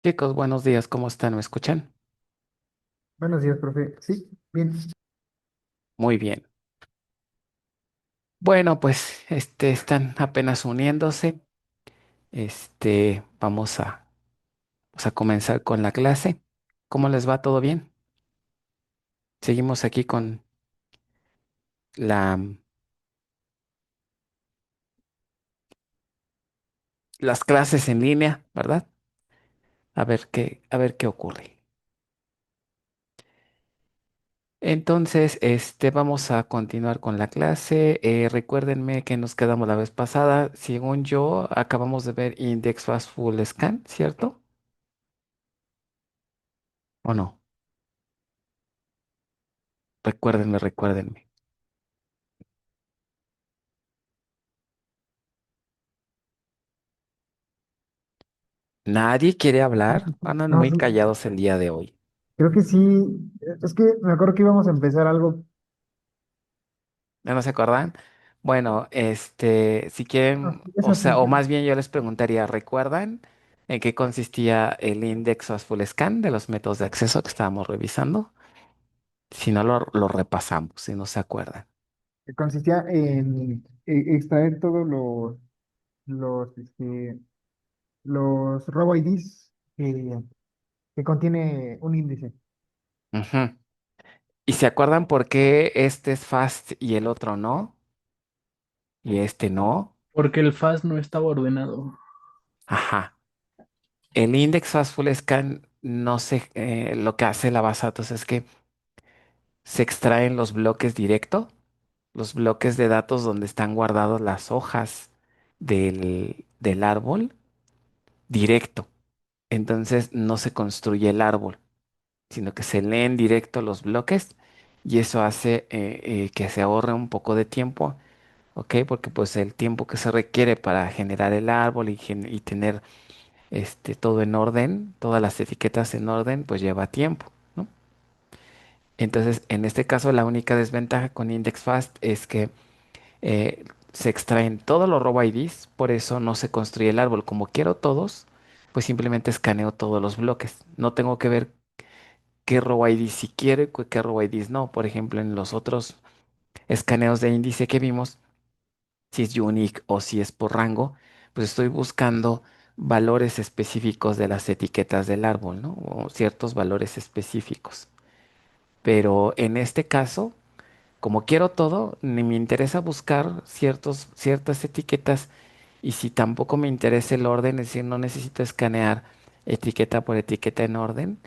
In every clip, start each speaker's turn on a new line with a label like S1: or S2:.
S1: Chicos, buenos días, ¿cómo están? ¿Me escuchan?
S2: Buenos días, profe. Sí, bien.
S1: Muy bien. Bueno, pues están apenas uniéndose. Vamos a comenzar con la clase. ¿Cómo les va? ¿Todo bien? Seguimos aquí con la, las clases en línea, ¿verdad? A ver qué ocurre. Entonces, vamos a continuar con la clase. Recuérdenme que nos quedamos la vez pasada. Según yo, acabamos de ver Index Fast Full Scan, ¿cierto? ¿O no? Recuérdenme. Nadie quiere hablar. Andan
S2: No,
S1: muy
S2: sí,
S1: callados el día de hoy.
S2: creo que sí. Es que me acuerdo que íbamos a empezar algo.
S1: ¿Ya no se acuerdan? Bueno, si
S2: No,
S1: quieren,
S2: sí,
S1: o
S2: eso sí.
S1: sea, o más bien yo les preguntaría, ¿recuerdan en qué consistía el Index of Full Scan de los métodos de acceso que estábamos revisando? Si no, lo repasamos, si no se acuerdan.
S2: Consistía en extraer todos los robo IDs que contiene un índice.
S1: Ujú. ¿Y se acuerdan por qué este es fast y el otro no? Y este no.
S3: Porque el FAS no estaba ordenado.
S1: Ajá. El Index Fast Full Scan, no sé, lo que hace la base de datos es que se extraen los bloques directo, los bloques de datos donde están guardadas las hojas del árbol directo. Entonces no se construye el árbol, sino que se leen directo los bloques y eso hace que se ahorre un poco de tiempo, ¿ok? Porque pues el tiempo que se requiere para generar el árbol y tener todo en orden, todas las etiquetas en orden, pues lleva tiempo, ¿no? Entonces, en este caso, la única desventaja con IndexFast es que se extraen todos los robo IDs, por eso no se construye el árbol. Como quiero todos, pues simplemente escaneo todos los bloques. No tengo que ver qué robo ID si quiero y qué robo IDs no. Por ejemplo, en los otros escaneos de índice que vimos, si es unique o si es por rango, pues estoy buscando valores específicos de las etiquetas del árbol, ¿no? O ciertos valores específicos. Pero en este caso, como quiero todo, ni me interesa buscar ciertas etiquetas y si tampoco me interesa el orden, es decir, no necesito escanear etiqueta por etiqueta en orden,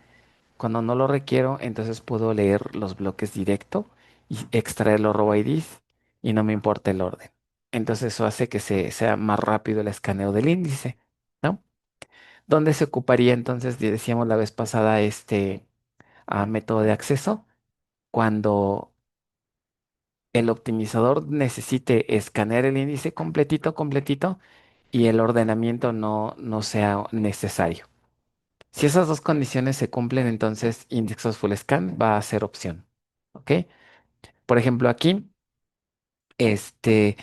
S1: cuando no lo requiero, entonces puedo leer los bloques directo y extraer los row IDs y no me importa el orden. Entonces eso hace que sea más rápido el escaneo del índice, ¿no? ¿Dónde se ocuparía entonces, decíamos la vez pasada, método de acceso? Cuando el optimizador necesite escanear el índice completito y el ordenamiento no sea necesario. Si esas dos condiciones se cumplen, entonces Index of Full Scan va a ser opción. ¿Ok? Por ejemplo, aquí, este,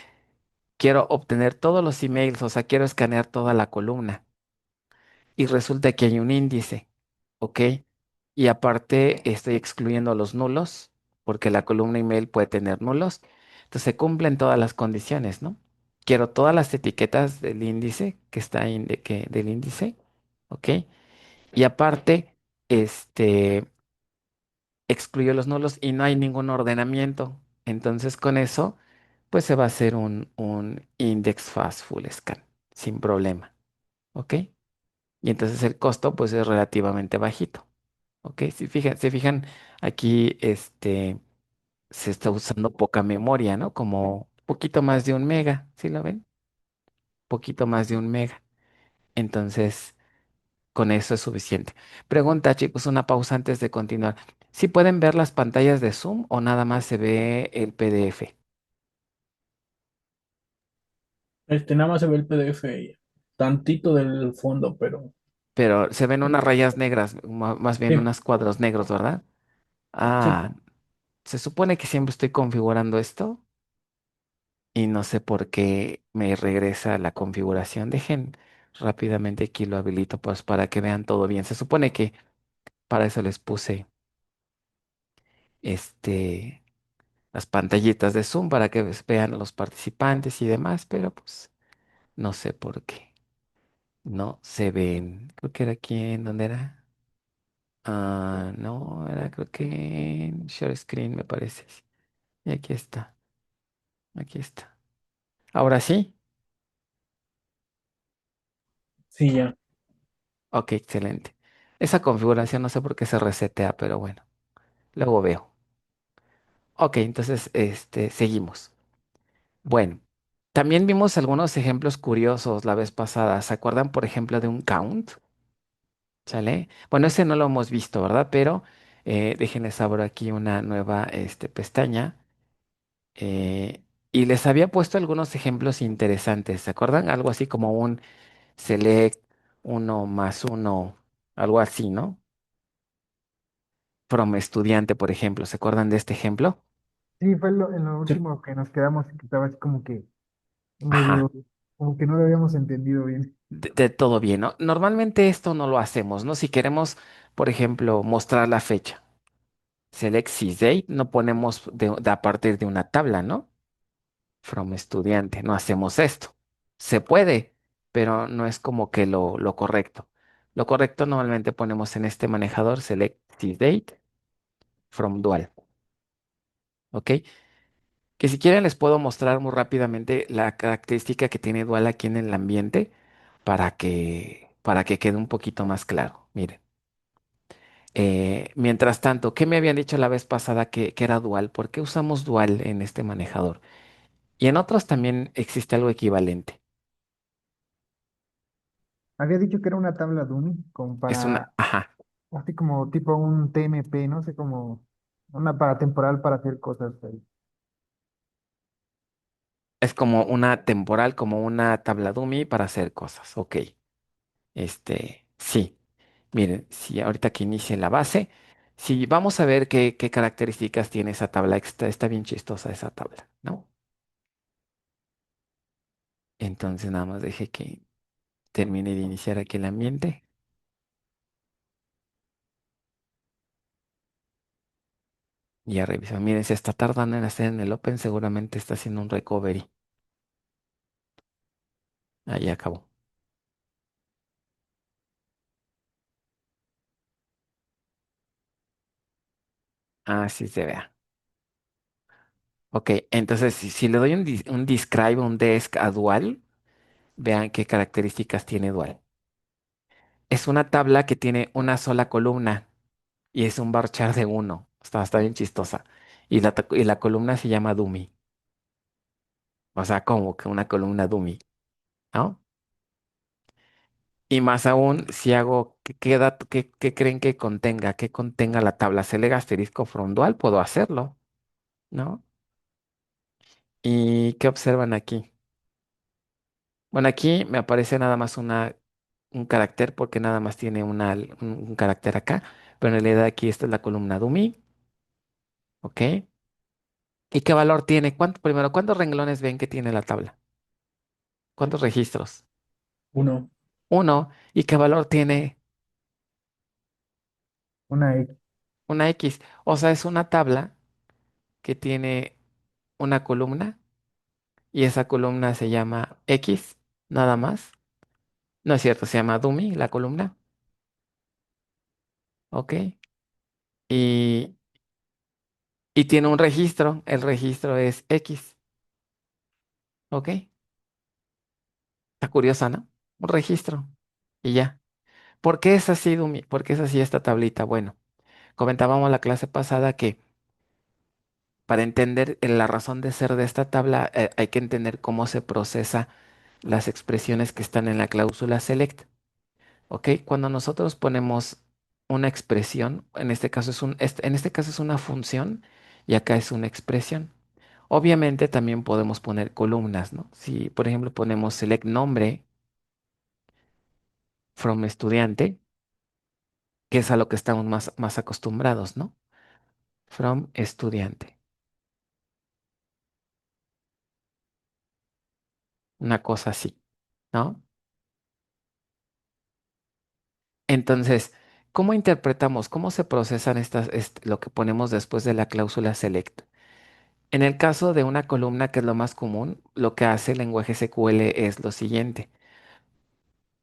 S1: quiero obtener todos los emails, o sea, quiero escanear toda la columna y resulta que hay un índice. ¿Ok? Y aparte estoy excluyendo los nulos, porque la columna email puede tener nulos. Entonces se cumplen todas las condiciones, ¿no? Quiero todas las etiquetas del índice que está ahí del índice, ¿ok? Y aparte, excluyo los nulos y no hay ningún ordenamiento. Entonces con eso, pues se va a hacer un index fast full scan, sin problema, ¿ok? Y entonces el costo, pues es relativamente bajito. Ok, si se fijan, aquí se está usando poca memoria, ¿no? Como poquito más de 1 mega, ¿sí lo ven? Poquito más de 1 mega. Entonces, con eso es suficiente. Pregunta, chicos, una pausa antes de continuar. ¿Sí pueden ver las pantallas de Zoom o nada más se ve el PDF?
S3: Nada más se ve el PDF y tantito del fondo, pero
S1: Pero se ven unas rayas negras, más bien
S3: sí,
S1: unos cuadros negros, ¿verdad?
S3: sí.
S1: Ah, se supone que siempre estoy configurando esto y no sé por qué me regresa la configuración. Dejen, Rápidamente aquí lo habilito pues para que vean todo bien. Se supone que para eso les puse este las pantallitas de Zoom para que vean a los participantes y demás, pero pues no sé por qué. No se ven. Creo que era aquí en ¿dónde era? Ah, no, era creo que en Share Screen me parece. Y aquí está. Aquí está. Ahora sí.
S3: Sí, ya.
S1: Ok, excelente. Esa configuración no sé por qué se resetea, pero bueno, luego veo. Ok, entonces, seguimos. Bueno, también vimos algunos ejemplos curiosos la vez pasada. ¿Se acuerdan, por ejemplo, de un count? ¿Sale? Bueno, ese no lo hemos visto, ¿verdad? Pero déjenles abro aquí una nueva, pestaña. Y les había puesto algunos ejemplos interesantes. ¿Se acuerdan? Algo así como un select uno más uno, algo así, ¿no? From estudiante, por ejemplo. ¿Se acuerdan de este ejemplo?
S2: Sí, fue en lo
S3: Sí.
S2: último que nos quedamos, que estaba así como que
S1: Ajá.
S2: medio, como que no lo habíamos entendido bien.
S1: De todo bien, ¿no? Normalmente esto no lo hacemos, ¿no? Si queremos, por ejemplo, mostrar la fecha, select sysdate, no ponemos a partir de una tabla, ¿no? From estudiante, no hacemos esto. Se puede, pero no es como que lo correcto. Lo correcto normalmente ponemos en este manejador select sysdate from dual, ¿ok? Que si quieren les puedo mostrar muy rápidamente la característica que tiene dual aquí en el ambiente para que quede un poquito más claro. Miren. Mientras tanto, ¿qué me habían dicho la vez pasada que era dual? ¿Por qué usamos dual en este manejador? Y en otros también existe algo equivalente.
S2: Había dicho que era una tabla dummy, como
S1: Es una,
S2: para,
S1: ajá,
S2: así como tipo un TMP, no sé, como una para temporal para hacer cosas ahí.
S1: es como una temporal, como una tabla dummy para hacer cosas. Ok, sí. Miren, si ahorita que inicie la base, si vamos a ver qué características tiene esa tabla, está bien chistosa esa tabla, ¿no? Entonces nada más deje que termine de iniciar aquí el ambiente. Y ya reviso. Miren, se está tardando en hacer en el Open, seguramente está haciendo un recovery. Ahí acabó. Así se vea. Ok, entonces si le doy un describe, un desc a dual, vean qué características tiene dual. Es una tabla que tiene una sola columna y es un varchar de uno. Está bien chistosa. Y la columna se llama dummy. O sea, como que una columna dummy, ¿no? Y más aún, si hago, ¿qué creen que contenga? ¿Qué contenga la tabla? Select asterisco from dual, puedo hacerlo, ¿no? ¿Y qué observan aquí? Bueno, aquí me aparece nada más un carácter porque nada más tiene un carácter acá, pero en realidad aquí esta es la columna dummy, ¿ok? ¿Y qué valor tiene? Primero, ¿cuántos renglones ven que tiene la tabla? ¿Cuántos registros?
S3: Uno.
S1: Uno. ¿Y qué valor tiene
S2: Una X.
S1: una X? O sea, es una tabla que tiene una columna y esa columna se llama X, nada más. No es cierto, se llama dummy, la columna, ¿ok? Y, y tiene un registro, el registro es X, ¿ok? Está curiosa, ¿no? Un registro y ya. ¿Por qué es así, dummy? ¿Por qué es así esta tablita? Bueno, comentábamos la clase pasada que para entender la razón de ser de esta tabla hay que entender cómo se procesa las expresiones que están en la cláusula select. ¿Ok? Cuando nosotros ponemos una expresión, en este caso es una función y acá es una expresión. Obviamente también podemos poner columnas, ¿no? Si, por ejemplo, ponemos select nombre from estudiante, que es a lo que estamos más acostumbrados, ¿no? From estudiante. Una cosa así, ¿no? Entonces, ¿cómo interpretamos, cómo se procesan lo que ponemos después de la cláusula select? En el caso de una columna, que es lo más común, lo que hace el lenguaje SQL es lo siguiente.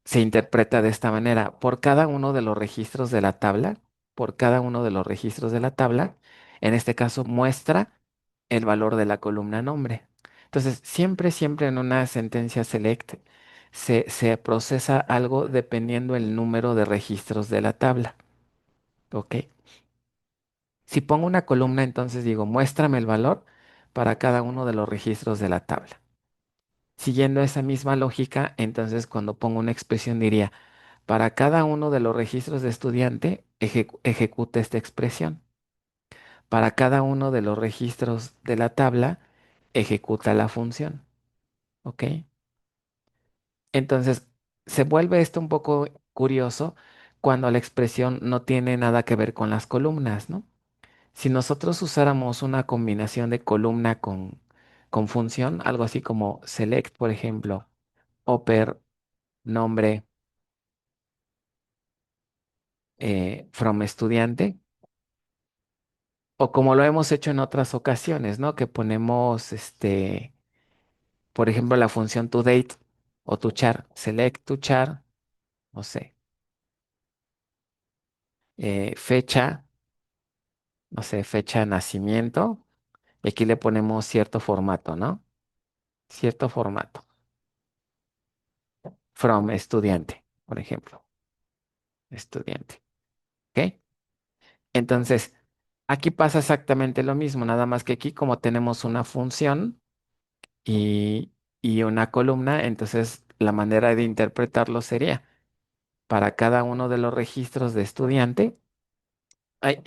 S1: Se interpreta de esta manera. Por cada uno de los registros de la tabla, por cada uno de los registros de la tabla, en este caso muestra el valor de la columna nombre. Entonces, siempre en una sentencia select se procesa algo dependiendo el número de registros de la tabla. ¿Ok? Si pongo una columna, entonces digo, muéstrame el valor para cada uno de los registros de la tabla. Siguiendo esa misma lógica, entonces cuando pongo una expresión diría, para cada uno de los registros de estudiante, ejecuta esta expresión. Para cada uno de los registros de la tabla, ejecuta la función. ¿Ok? Entonces, se vuelve esto un poco curioso cuando la expresión no tiene nada que ver con las columnas, ¿no? Si nosotros usáramos una combinación de columna con función, algo así como select, por ejemplo, oper, nombre, from estudiante, o como lo hemos hecho en otras ocasiones, ¿no? Que ponemos, por ejemplo, la función toDate o toChar, select toChar, no sé, fecha, no sé, fecha de nacimiento, y aquí le ponemos cierto formato, ¿no? Cierto formato, from estudiante, por ejemplo, estudiante, ¿ok? Entonces, aquí pasa exactamente lo mismo, nada más que aquí como tenemos una función y, y una columna, entonces la manera de interpretarlo sería para cada uno de los registros de estudiante, ay,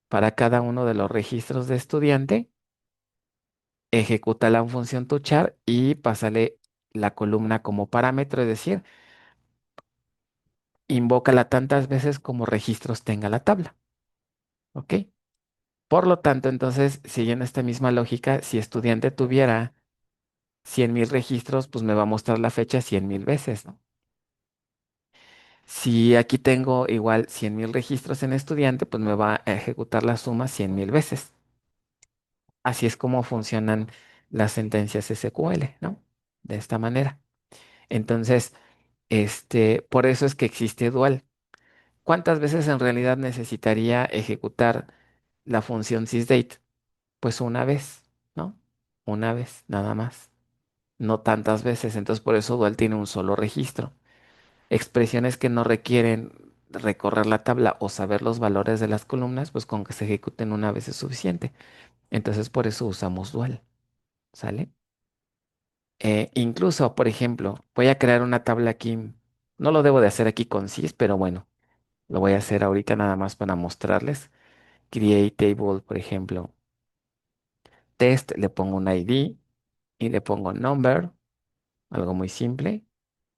S1: para cada uno de los registros de estudiante, ejecuta la función toChar y pásale la columna como parámetro, es decir, invócala tantas veces como registros tenga la tabla, ¿ok? Por lo tanto, entonces, siguiendo esta misma lógica, si estudiante tuviera 100,000 registros, pues me va a mostrar la fecha 100,000 veces, ¿no? Si aquí tengo igual 100,000 registros en estudiante, pues me va a ejecutar la suma 100,000 veces. Así es como funcionan las sentencias SQL, ¿no? De esta manera. Entonces, por eso es que existe dual. ¿Cuántas veces en realidad necesitaría ejecutar la función sysdate? Pues una vez, ¿no? Una vez, nada más. No tantas veces. Entonces, por eso dual tiene un solo registro. Expresiones que no requieren recorrer la tabla o saber los valores de las columnas, pues con que se ejecuten una vez es suficiente. Entonces, por eso usamos dual, ¿sale? Incluso, por ejemplo, voy a crear una tabla aquí. No lo debo de hacer aquí con sys, pero bueno, lo voy a hacer ahorita nada más para mostrarles. Create table, por ejemplo, test, le pongo un ID y le pongo number, algo muy simple.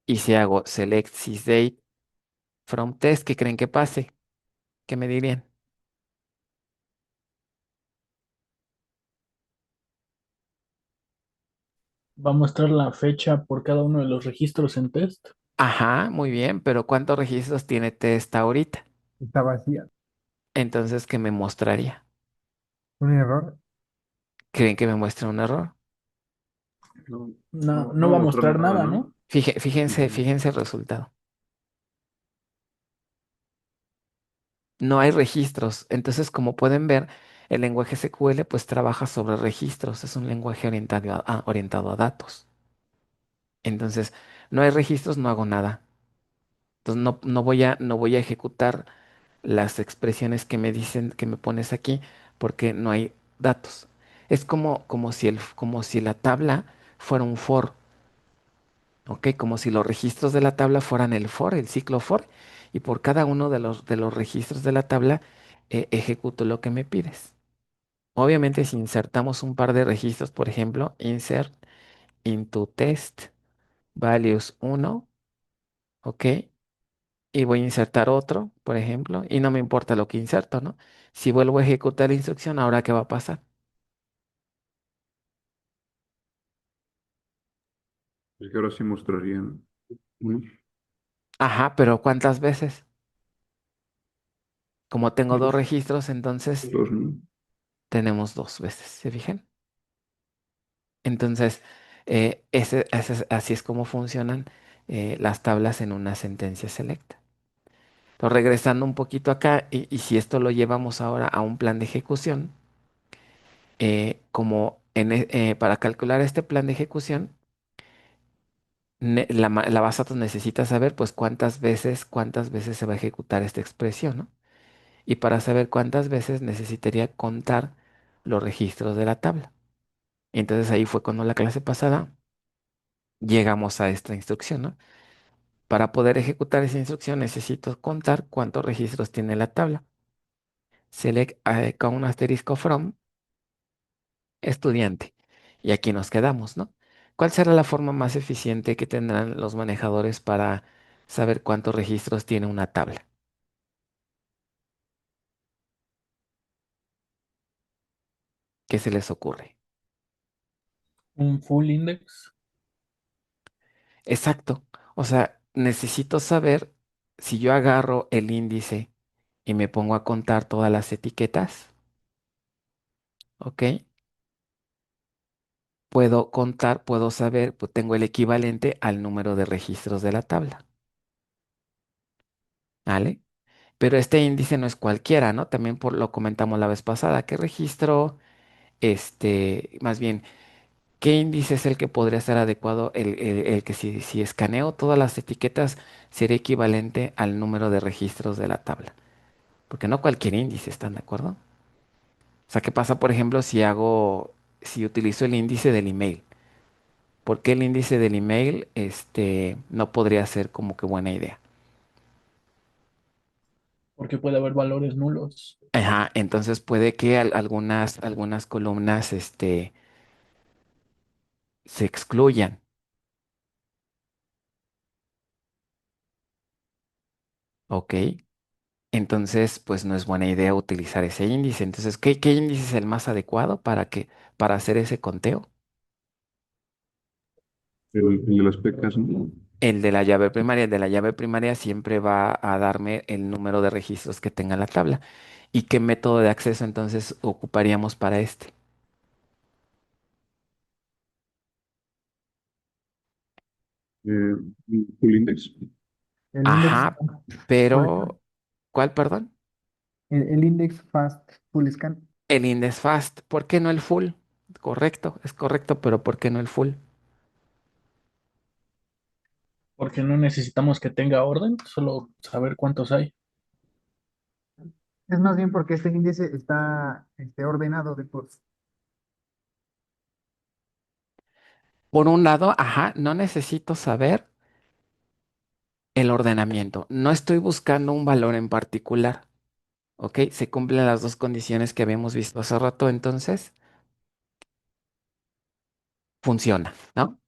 S1: Y si hago select sysdate from test, ¿qué creen que pase? ¿Qué me dirían?
S3: Va a mostrar la fecha por cada uno de los registros en test.
S1: Ajá, muy bien, pero ¿cuántos registros tiene test ahorita?
S2: Está vacía.
S1: Entonces, ¿qué me mostraría?
S2: Un error.
S1: ¿Creen que me muestra un error?
S4: No,
S3: No,
S4: no
S3: no va
S4: va
S3: a
S4: a mostrar
S3: mostrar
S4: nada,
S3: nada,
S4: ¿no?
S3: ¿no?
S1: Fíjense,
S4: Ujú.
S1: fíjense el resultado. No hay registros. Entonces, como pueden ver, el lenguaje SQL pues trabaja sobre registros. Es un lenguaje orientado a datos. Entonces, no hay registros, no hago nada. Entonces, no voy a ejecutar las expresiones que me dicen, que me pones aquí, porque no hay datos. Es como si la tabla fuera un for, ¿ok? Como si los registros de la tabla fueran el for, el ciclo for, y por cada uno de los registros de la tabla ejecuto lo que me pides. Obviamente, si insertamos un par de registros, por ejemplo, insert into test values 1, ¿ok? Y voy a insertar otro, por ejemplo, y no me importa lo que inserto, ¿no? Si vuelvo a ejecutar la instrucción, ¿ahora qué va a pasar?
S4: Es que ahora sí mostrarían. Uno.
S1: Ajá, pero ¿cuántas veces? Como tengo dos
S4: Dos,
S1: registros, entonces
S4: dos, ¿no?
S1: tenemos dos veces, ¿se fijan? Entonces, así es como funcionan las tablas en una sentencia selecta. Pero regresando un poquito acá, y si esto lo llevamos ahora a un plan de ejecución, para calcular este plan de ejecución, la base de datos necesita saber pues cuántas veces se va a ejecutar esta expresión, ¿no? Y para saber cuántas veces necesitaría contar los registros de la tabla. Entonces ahí fue cuando la clase pasada llegamos a esta instrucción, ¿no? Para poder ejecutar esa instrucción necesito contar cuántos registros tiene la tabla. Select con un asterisco from estudiante. Y aquí nos quedamos, ¿no? ¿Cuál será la forma más eficiente que tendrán los manejadores para saber cuántos registros tiene una tabla? ¿Qué se les ocurre?
S3: Un full index,
S1: Exacto. O sea, necesito saber si yo agarro el índice y me pongo a contar todas las etiquetas, ¿ok? Puedo contar, puedo saber, pues tengo el equivalente al número de registros de la tabla, ¿vale? Pero este índice no es cualquiera, ¿no? También lo comentamos la vez pasada. ¿Qué registro, más bien, qué índice es el que podría ser adecuado? El que si escaneo todas las etiquetas sería equivalente al número de registros de la tabla. Porque no cualquier índice, ¿están de acuerdo? O sea, ¿qué pasa, por ejemplo, si utilizo el índice del email? ¿Por qué el índice del email, no podría ser como que buena idea?
S3: porque puede haber valores nulos,
S1: Ajá, entonces puede que algunas columnas, se excluyan, ¿ok? Entonces, pues no es buena idea utilizar ese índice. Entonces, ¿qué índice es el más adecuado para hacer ese conteo?
S4: Pero el de las pecas, ¿no?
S1: El de la llave primaria. El de la llave primaria siempre va a darme el número de registros que tenga la tabla. ¿Y qué método de acceso entonces ocuparíamos para este?
S4: Eh, full index.
S2: El index,
S1: Ajá,
S2: full scan.
S1: pero ¿cuál, perdón?
S2: El index fast full scan.
S1: El index fast. ¿Por qué no el full? Correcto, es correcto, pero ¿por qué no el full?
S3: porque no necesitamos que tenga orden, solo saber cuántos hay.
S2: Es más bien porque este índice está ordenado de por sí.
S1: Por un lado, ajá, no necesito saber el ordenamiento. No estoy buscando un valor en particular. ¿Ok? Se cumplen las dos condiciones que habíamos visto hace rato, entonces funciona, ¿no?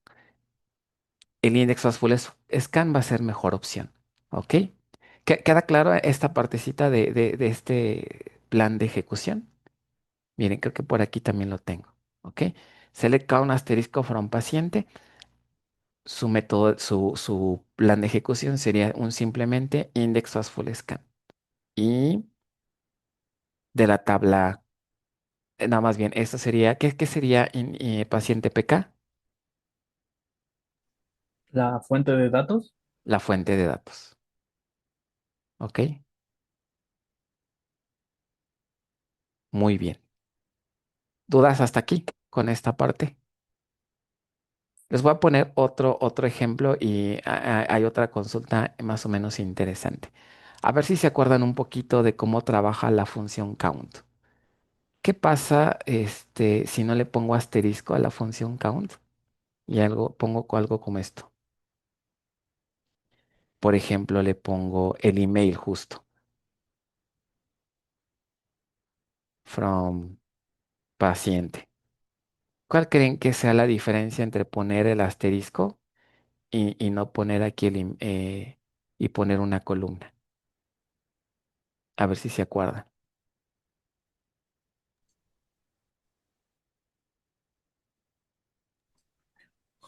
S1: El index fast full scan va a ser mejor opción. ¿Ok? ¿Queda claro esta partecita de este plan de ejecución? Miren, creo que por aquí también lo tengo. ¿Ok? Select un asterisco from paciente. Su método, su plan de ejecución sería un simplemente index fast full scan. Y de la tabla, nada más bien, esto sería, ¿qué sería paciente PK?
S3: La fuente de datos,
S1: La fuente de datos. ¿Ok? Muy bien. ¿Dudas hasta aquí con esta parte? Les voy a poner otro ejemplo y hay otra consulta más o menos interesante. A ver si se acuerdan un poquito de cómo trabaja la función count. ¿Qué pasa, si no le pongo asterisco a la función count y pongo algo como esto? Por ejemplo, le pongo el email justo, from paciente. ¿Cuál creen que sea la diferencia entre poner el asterisco y no poner aquí y poner una columna? A ver si se acuerdan.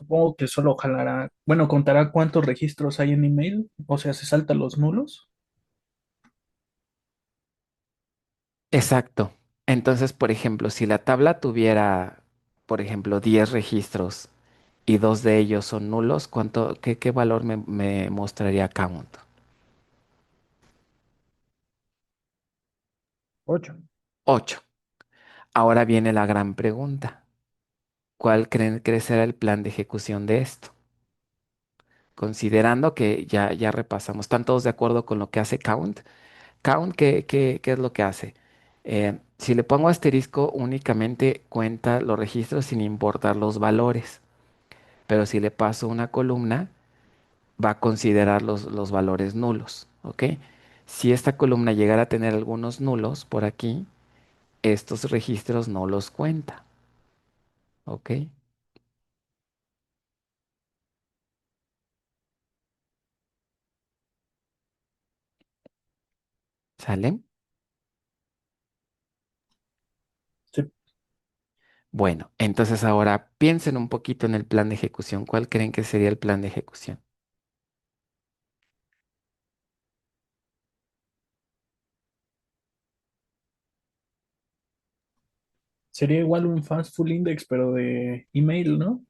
S3: Supongo que solo jalará, bueno, contará cuántos registros hay en email, o sea, se salta los nulos.
S1: Exacto. Entonces, por ejemplo, si la tabla tuviera, por ejemplo, 10 registros y dos de ellos son nulos, qué valor me mostraría count?
S2: 8.
S1: 8. Ahora viene la gran pregunta. ¿Cuál creen que será el plan de ejecución de esto? Considerando que ya repasamos, ¿están todos de acuerdo con lo que hace count? Count, ¿qué es lo que hace? Si le pongo asterisco, únicamente cuenta los registros sin importar los valores. Pero si le paso una columna, va a considerar los valores nulos. ¿Ok? Si esta columna llegara a tener algunos nulos por aquí, estos registros no los cuenta. ¿Ok? ¿Sale?
S3: Sí,
S1: Bueno, entonces ahora piensen un poquito en el plan de ejecución. ¿Cuál creen que sería el plan de ejecución?
S3: sería igual un Fastful Index, pero de email, ¿no?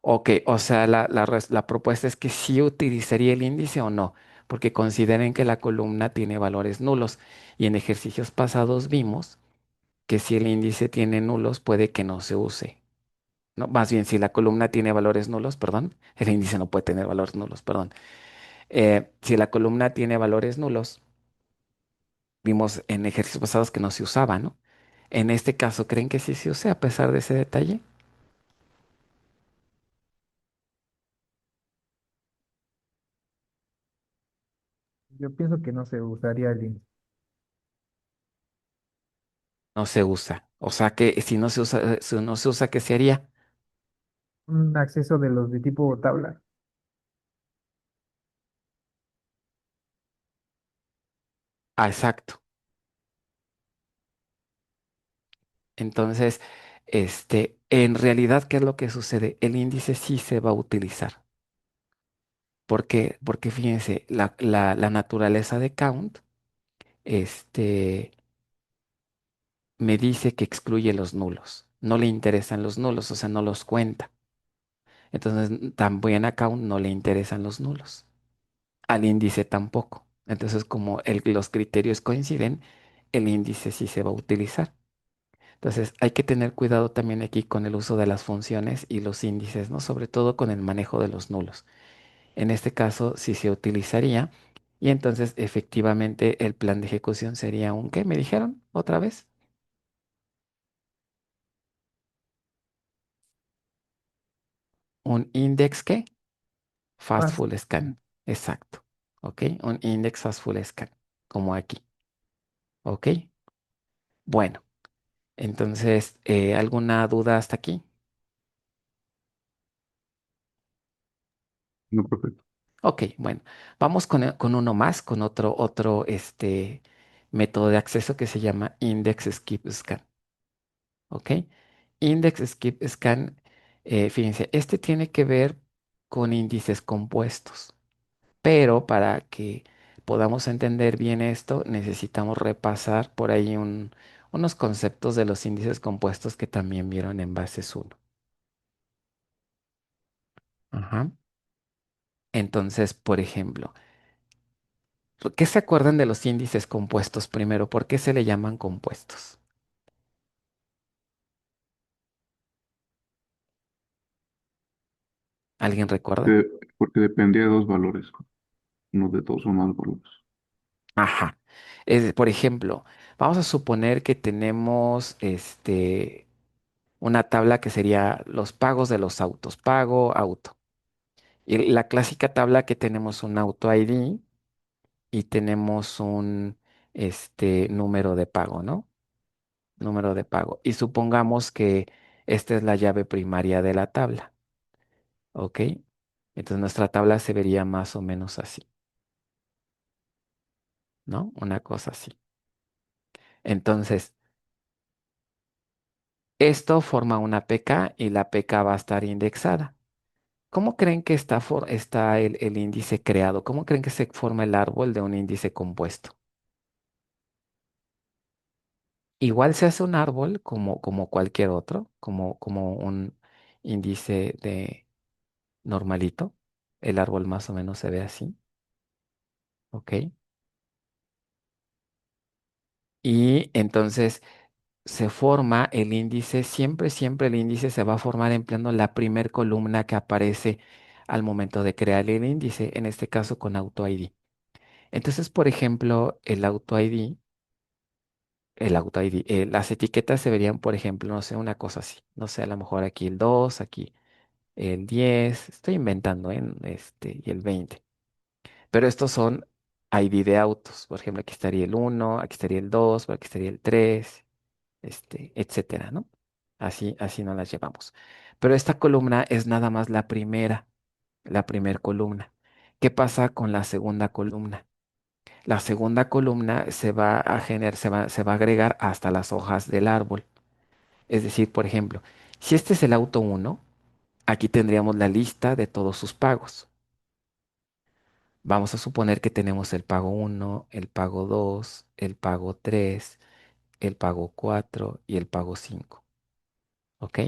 S1: Ok, o sea, la propuesta es que sí utilizaría el índice o no, porque consideren que la columna tiene valores nulos y en ejercicios pasados vimos que si el índice tiene nulos puede que no se use. No, más bien, si la columna tiene valores nulos, perdón, el índice no puede tener valores nulos, perdón. Si la columna tiene valores nulos, vimos en ejercicios pasados que no se usaba, ¿no? En este caso, ¿creen que sí se use a pesar de ese detalle?
S2: Yo pienso que no se usaría el índice.
S1: No se usa. O sea que si no se usa, si no se usa, ¿qué se haría?
S2: Un acceso de los de tipo tabla.
S1: Ah, exacto. Entonces, en realidad, ¿qué es lo que sucede? El índice sí se va a utilizar. ¿Por qué? Porque fíjense, la naturaleza de count, este, me dice que excluye los nulos. No le interesan los nulos, o sea, no los cuenta. Entonces, también a count no le interesan los nulos. Al índice tampoco. Entonces, como los criterios coinciden, el índice sí se va a utilizar. Entonces, hay que tener cuidado también aquí con el uso de las funciones y los índices, ¿no? Sobre todo con el manejo de los nulos. En este caso, sí se utilizaría. Y entonces, efectivamente, el plan de ejecución sería un ¿qué? ¿Me dijeron otra vez? Un index ¿qué?
S2: Fast.
S1: Fastful scan. Exacto. ¿Ok? Un index fastful scan. Como aquí. ¿Ok? Bueno, entonces, ¿alguna duda hasta aquí?
S4: No, perfecto.
S1: Ok, bueno, vamos con uno más, con otro método de acceso que se llama Index Skip Scan. ¿Ok? Index Skip Scan, fíjense, este tiene que ver con índices compuestos, pero para que podamos entender bien esto, necesitamos repasar por ahí unos conceptos de los índices compuestos que también vieron en bases uno. Ajá. Entonces, por ejemplo, ¿qué se acuerdan de los índices compuestos primero? ¿Por qué se le llaman compuestos? ¿Alguien recuerda?
S4: Porque dependía de dos valores, no de dos o más valores.
S1: Ajá. Por ejemplo, vamos a suponer que tenemos una tabla que sería los pagos de los autos, pago auto. Y la clásica tabla que tenemos un auto ID y tenemos un número de pago, ¿no? Número de pago. Y supongamos que esta es la llave primaria de la tabla. ¿Ok? Entonces nuestra tabla se vería más o menos así, ¿no? Una cosa así. Entonces, esto forma una PK y la PK va a estar indexada. ¿Cómo creen que está el índice creado? ¿Cómo creen que se forma el árbol de un índice compuesto? Igual se hace un árbol como cualquier otro, como un índice de normalito. El árbol más o menos se ve así, ¿ok? Y entonces se forma el índice, siempre el índice se va a formar empleando la primer columna que aparece al momento de crear el índice, en este caso con Auto ID. Entonces, por ejemplo, las etiquetas se verían, por ejemplo, no sé, una cosa así. No sé, a lo mejor aquí el 2, aquí el 10, estoy inventando, y el 20. Pero estos son ID de autos. Por ejemplo, aquí estaría el 1, aquí estaría el 2, por aquí estaría el 3, etcétera, ¿no? Así nos las llevamos. Pero esta columna es nada más la primera columna. ¿Qué pasa con la segunda columna? La segunda columna se va a agregar hasta las hojas del árbol. Es decir, por ejemplo, si este es el auto uno, aquí tendríamos la lista de todos sus pagos. Vamos a suponer que tenemos el pago uno, el pago 2, el pago 3, el pago 4 y el pago 5. ¿Ok?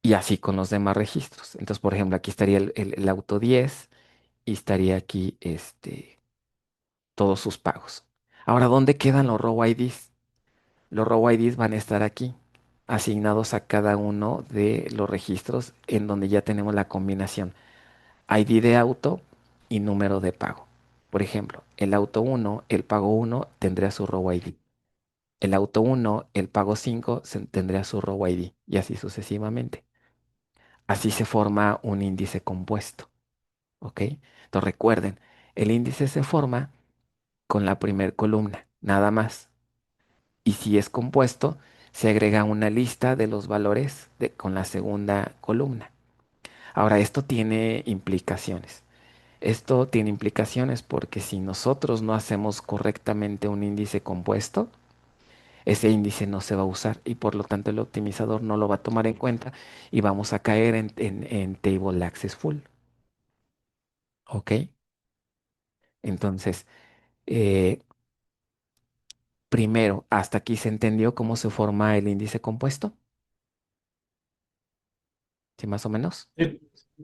S1: Y así con los demás registros. Entonces, por ejemplo, aquí estaría el auto 10 y estaría aquí todos sus pagos. Ahora, ¿dónde quedan los row IDs? Los row IDs van a estar aquí, asignados a cada uno de los registros en donde ya tenemos la combinación ID de auto y número de pago. Por ejemplo, el auto uno, el pago uno tendría su row ID. El auto uno, el pago 5 tendría su row ID y así sucesivamente. Así se forma un índice compuesto, ¿ok? Entonces recuerden, el índice se forma con la primer columna, nada más. Y si es compuesto, se agrega una lista de los valores con la segunda columna. Ahora, esto tiene implicaciones. Esto tiene implicaciones porque si nosotros no hacemos correctamente un índice compuesto, ese índice no se va a usar y por lo tanto el optimizador no lo va a tomar en cuenta y vamos a caer en table access full. ¿Ok? Entonces, eh, primero, hasta aquí se entendió cómo se forma el índice compuesto. ¿Sí, más o menos?
S3: Sí.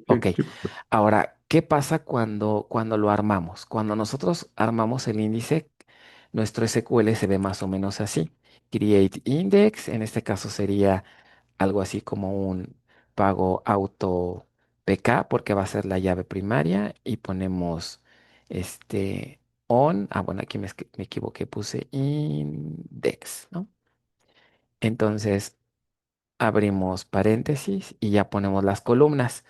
S1: Ok.
S4: Sí, sí, perfecto.
S1: Ahora, ¿qué pasa cuando lo armamos? Cuando nosotros armamos el índice, nuestro SQL se ve más o menos así. Create index, en este caso sería algo así como un pago auto PK, porque va a ser la llave primaria, y ponemos bueno, aquí me equivoqué, puse index, ¿no? Entonces, abrimos paréntesis y ya ponemos las columnas.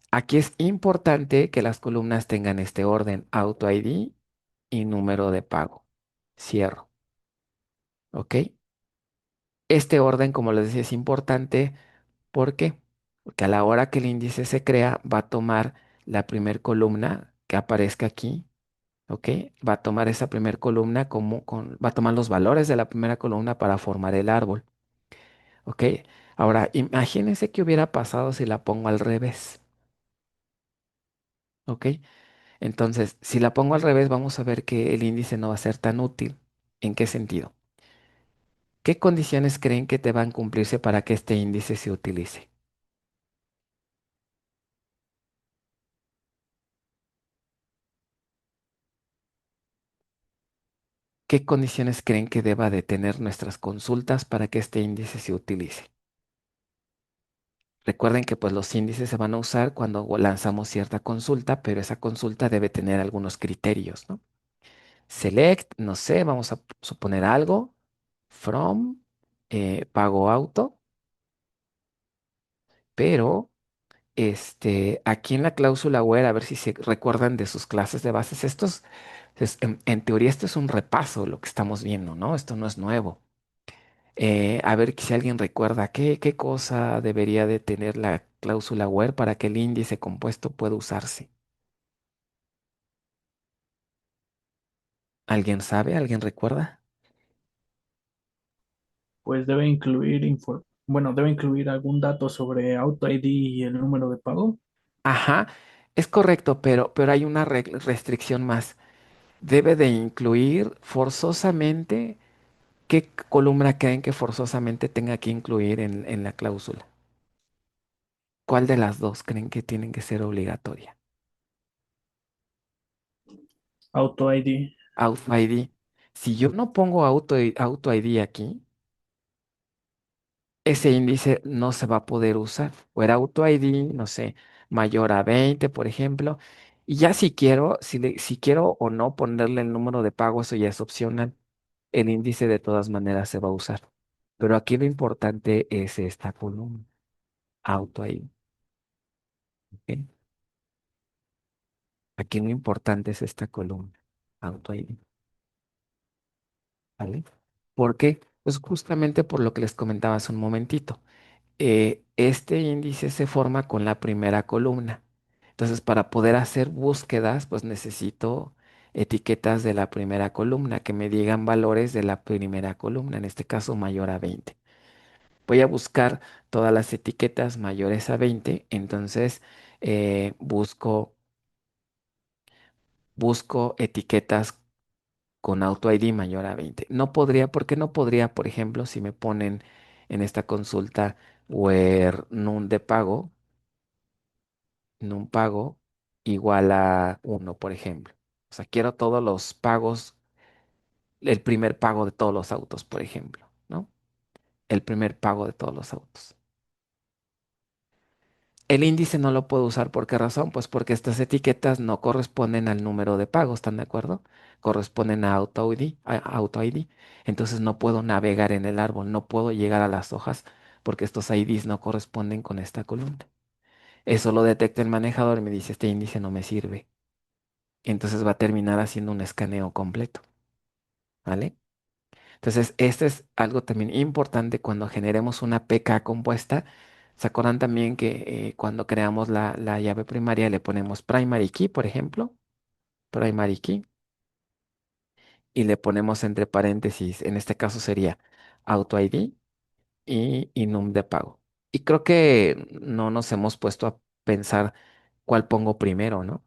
S1: Aquí es importante que las columnas tengan este orden, auto ID y número de pago. Cierro, ¿ok? Este orden, como les decía, es importante. ¿Por qué? Porque a la hora que el índice se crea, va a tomar la primer columna que aparezca aquí, ¿ok? Va a tomar esa primer columna va a tomar los valores de la primera columna para formar el árbol, ¿ok? Ahora, imagínense qué hubiera pasado si la pongo al revés, ¿ok? Entonces, si la pongo al revés, vamos a ver que el índice no va a ser tan útil. ¿En qué sentido? ¿Qué condiciones creen que deban cumplirse para que este índice se utilice? ¿Qué condiciones creen que deba de tener nuestras consultas para que este índice se utilice? Recuerden que pues los índices se van a usar cuando lanzamos cierta consulta, pero esa consulta debe tener algunos criterios, ¿no? Select, no sé, vamos a suponer algo, from, pago auto, pero aquí en la cláusula where, a ver si se recuerdan de sus clases de bases, en teoría esto es un repaso, lo que estamos viendo, ¿no? Esto no es nuevo. A ver si alguien recuerda qué cosa debería de tener la cláusula where para que el índice compuesto pueda usarse. ¿Alguien sabe? ¿Alguien recuerda?
S3: Pues debe incluir Bueno, debe incluir algún dato sobre Auto ID y el número de pago.
S1: Ajá, es correcto, pero hay una restricción más. Debe de incluir forzosamente, ¿qué columna creen que forzosamente tenga que incluir en la cláusula? ¿Cuál de las dos creen que tienen que ser obligatoria?
S3: Auto ID.
S1: Auto ID. Si yo no pongo auto ID aquí, ese índice no se va a poder usar. O era auto ID, no sé, mayor a 20, por ejemplo. Y ya si quiero, si quiero o no ponerle el número de pago, eso ya es opcional. El índice de todas maneras se va a usar. Pero aquí lo importante es esta columna, auto ID. ¿Ok? Aquí lo importante es esta columna, auto ID. ¿Vale? ¿Por qué? Pues justamente por lo que les comentaba hace un momentito. Este índice se forma con la primera columna. Entonces, para poder hacer búsquedas, pues necesito etiquetas de la primera columna que me digan valores de la primera columna, en este caso mayor a 20. Voy a buscar todas las etiquetas mayores a 20, entonces busco etiquetas con Auto ID mayor a 20. No podría, ¿por qué no podría, por ejemplo, si me ponen en esta consulta where num de pago, num pago igual a 1, por ejemplo? O sea, quiero todos los pagos, el primer pago de todos los autos, por ejemplo, ¿no? El primer pago de todos los autos. El índice no lo puedo usar, ¿por qué razón? Pues porque estas etiquetas no corresponden al número de pago, ¿están de acuerdo? Corresponden a Auto ID, a Auto ID. Entonces no puedo navegar en el árbol, no puedo llegar a las hojas porque estos IDs no corresponden con esta columna. Eso lo detecta el manejador y me dice, este índice no me sirve. Entonces va a terminar haciendo un escaneo completo, ¿vale? Entonces, este es algo también importante cuando generemos una PK compuesta. ¿Se acuerdan también que cuando creamos la llave primaria le ponemos primary key, por ejemplo? Primary key. Y le ponemos entre paréntesis, en este caso sería auto ID y num de pago. Y creo que no nos hemos puesto a pensar cuál pongo primero, ¿no?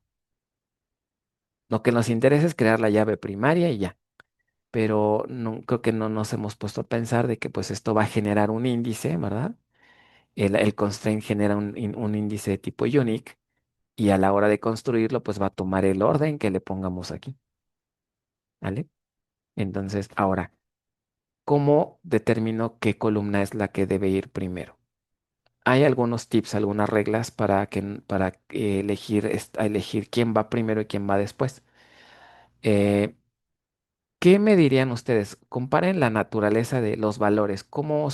S1: Lo que nos interesa es crear la llave primaria y ya. Pero no, creo que no nos hemos puesto a pensar de que pues esto va a generar un índice, ¿verdad? El constraint genera un índice de tipo unique y a la hora de construirlo, pues va a tomar el orden que le pongamos aquí, ¿vale? Entonces, ahora, ¿cómo determino qué columna es la que debe ir primero? Hay algunos tips, algunas reglas para elegir, elegir quién va primero y quién va después. Eh, ¿Qué me dirían ustedes? Comparen la naturaleza de los valores. ¿Cómo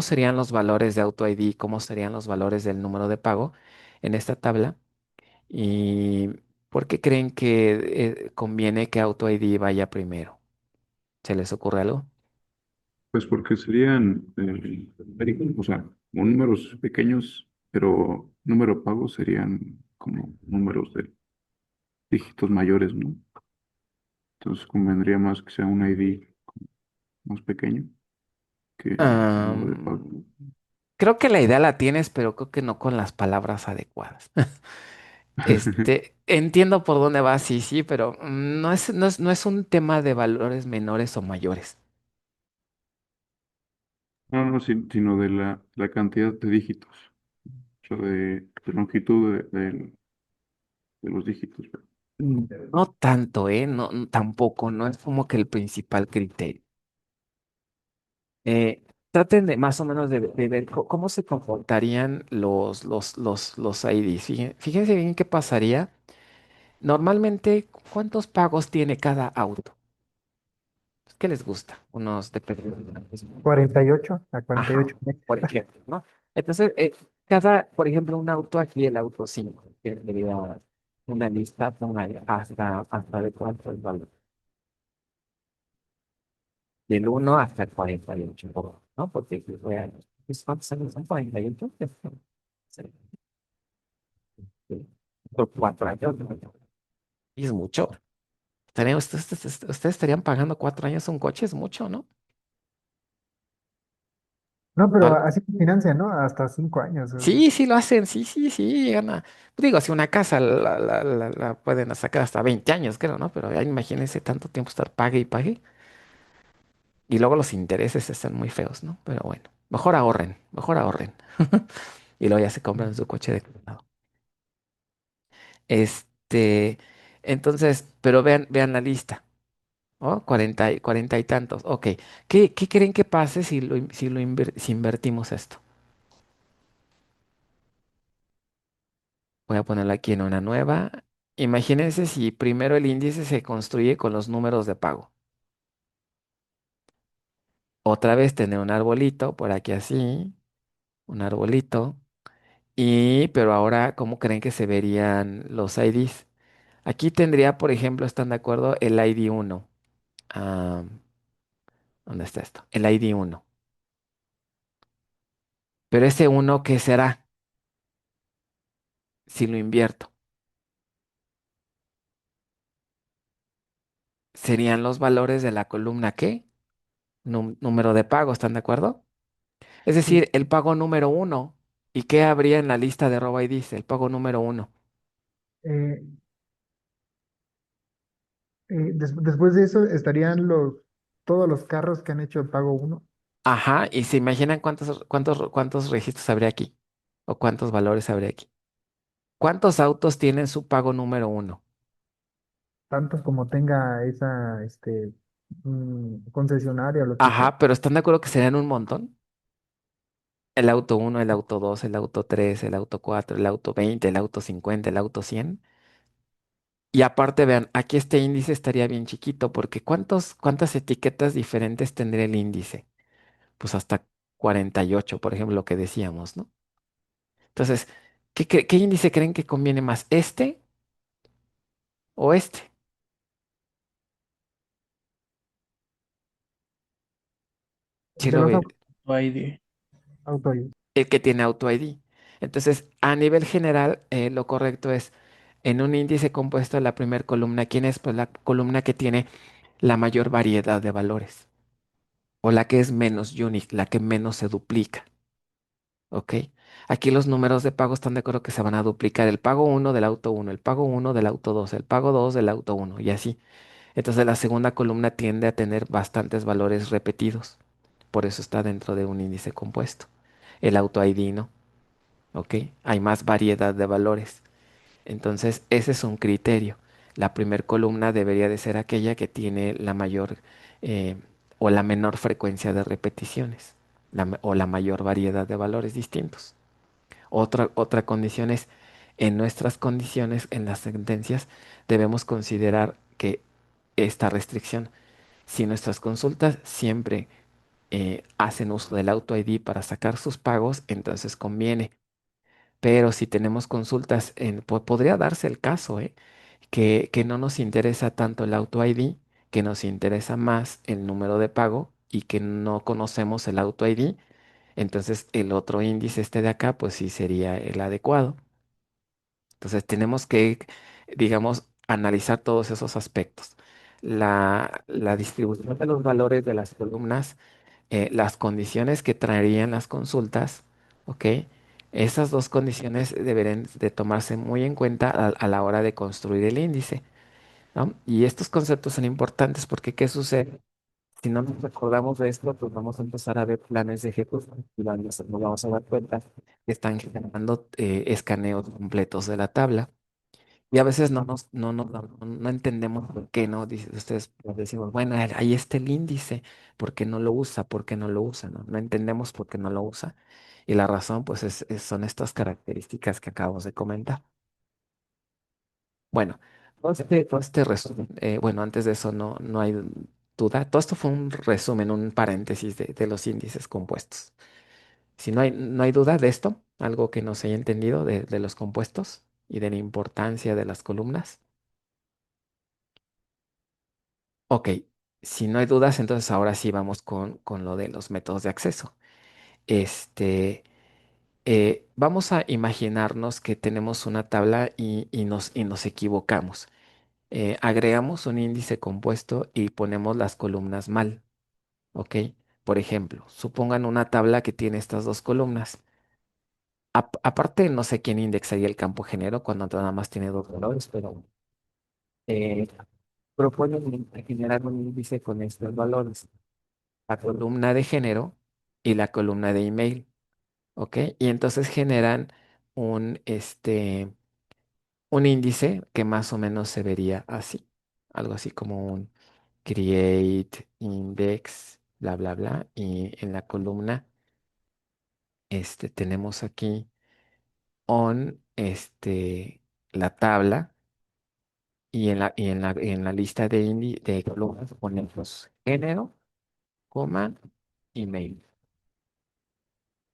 S1: serían los valores de Auto ID? ¿Cómo serían los valores del número de pago en esta tabla? ¿Y por qué creen que conviene que Auto ID vaya primero? ¿Se les ocurre algo?
S4: Pues porque serían, o sea, como números pequeños, pero número pago serían como números de dígitos mayores, ¿no? Entonces convendría más que sea un ID más pequeño que uno de pago.
S1: Am, Creo que la idea la tienes, pero creo que no con las palabras adecuadas. Entiendo por dónde vas, sí, sí, pero no es un tema de valores menores o mayores.
S4: No, no, sino de la cantidad de dígitos, o sea, de longitud de los dígitos.
S1: No tanto, ¿eh? No, tampoco, no es como que el principal criterio. Traten de más o menos de ver cómo se comportarían los IDs. Fíjense bien qué pasaría. Normalmente, ¿cuántos pagos tiene cada auto? ¿Qué les gusta? Unos de
S2: 48 a
S1: Ajá,
S2: 48 meses.
S1: por ejemplo, ¿no? Entonces, por ejemplo, un auto aquí, el auto 5 que sería una lista, póngale hasta de cuánto es valor. Del 1 hasta el 48, ¿no? Porque pues, ¿cuántos años son 48? Sí, sí. Por 4 años, ¿no? Y es mucho. Ustedes estarían pagando 4 años un coche, es mucho, ¿no?
S2: No, pero
S1: ¿Vale?
S2: así se financian, ¿no? Hasta 5 años.
S1: Sí, sí lo hacen, sí, sí, sí, llegan a, digo, si una casa la pueden sacar hasta 20 años, creo, ¿no? Pero ya imagínense tanto tiempo estar pague y pague. Y luego los intereses están muy feos, ¿no? Pero bueno, mejor ahorren, mejor ahorren. Y luego ya se compran su coche de lado. Este, entonces, pero vean la lista, ¿no? 40 y tantos. Ok, ¿qué creen que pase si invertimos esto? Voy a ponerlo aquí en una nueva. Imagínense si primero el índice se construye con los números de pago. Otra vez tener un arbolito por aquí así, un arbolito. Pero ahora, ¿cómo creen que se verían los IDs? Aquí tendría, por ejemplo, ¿están de acuerdo? El ID 1. Ah, ¿dónde está esto? El ID 1. Pero ese uno, ¿qué será si lo invierto? Serían los valores de la columna ¿qué? Número de pago, ¿están de acuerdo? Es
S2: Sí.
S1: decir, el pago número uno. ¿Y qué habría en la lista de robo IDs? El pago número uno.
S2: Eh, después de eso estarían todos los carros que han hecho el pago uno.
S1: Ajá, y se imaginan cuántos registros habría aquí. O cuántos valores habría aquí. ¿Cuántos autos tienen su pago número uno?
S2: Tantos como tenga esa concesionaria o lo que sea.
S1: Ajá, pero ¿están de acuerdo que serían un montón? El auto uno, el auto 2, el auto 3, el auto 4, el auto 20, el auto 50, el auto 100. Y aparte, vean, aquí este índice estaría bien chiquito porque ¿cuántas etiquetas diferentes tendría el índice? Pues hasta 48, por ejemplo, lo que decíamos, ¿no? Entonces, ¿qué índice creen que conviene más? ¿Este o este? Si
S2: De
S1: lo
S2: los
S1: ve,
S3: ID.
S2: autos.
S1: el que tiene Auto ID. Entonces, a nivel general, lo correcto es en un índice compuesto, la primera columna, ¿quién es? Pues la columna que tiene la mayor variedad de valores o la que es menos unique, la que menos se duplica. ¿Ok? Aquí los números de pago están de acuerdo que se van a duplicar. El pago uno del auto uno, el pago uno del auto 2, el pago 2 del auto uno y así. Entonces la segunda columna tiende a tener bastantes valores repetidos. Por eso está dentro de un índice compuesto. El auto ID no. ¿Ok? Hay más variedad de valores. Entonces ese es un criterio. La primer columna debería de ser aquella que tiene la mayor eh, o la menor frecuencia de repeticiones o la mayor variedad de valores distintos. Otra condición es, en nuestras condiciones, en las sentencias, debemos considerar que esta restricción, si nuestras consultas siempre hacen uso del Auto ID para sacar sus pagos, entonces conviene. Pero si tenemos consultas, podría darse el caso, que no nos interesa tanto el Auto ID, que nos interesa más el número de pago y que no conocemos el Auto ID, entonces el otro índice este de acá, pues sí sería el adecuado. Entonces tenemos que, digamos, analizar todos esos aspectos. La distribución de los valores de las columnas, las condiciones que traerían las consultas, ¿ok? Esas dos condiciones deberán de tomarse muy en cuenta a la hora de construir el índice, ¿no? Y estos conceptos son importantes porque ¿qué sucede? Si no nos recordamos de esto, pues vamos a empezar a ver planes de ejecución y nos vamos a dar cuenta que están generando escaneos completos de la tabla. Y a veces no entendemos por qué, ¿no? Ustedes pues, decimos, bueno, ahí está el índice, ¿por qué no lo usa? ¿Por qué no lo usa? ¿No? No entendemos por qué no lo usa. Y la razón, pues, son estas características que acabamos de comentar. Bueno, todo este resumen, bueno, antes de eso no hay duda. Todo esto fue un resumen, un paréntesis de los índices compuestos. Si no hay duda de esto, algo que no se haya entendido de los compuestos y de la importancia de las columnas. Ok, si no hay dudas, entonces ahora sí vamos con lo de los métodos de acceso. Este, vamos a imaginarnos que tenemos una tabla y nos equivocamos. Agregamos un índice compuesto y ponemos las columnas mal, ¿ok? por ejemplo, supongan una tabla que tiene estas dos columnas. Aparte, no sé quién indexaría el campo género cuando nada más tiene dos valores, pero eh, proponen generar un índice con estos valores, la columna de género y la columna de email, ¿ok? Y entonces generan un, un índice que más o menos se vería así, algo así como un create index, bla, bla, bla, y en la columna, tenemos aquí on, la tabla. Y en la lista de columnas ponemos género, coma, email.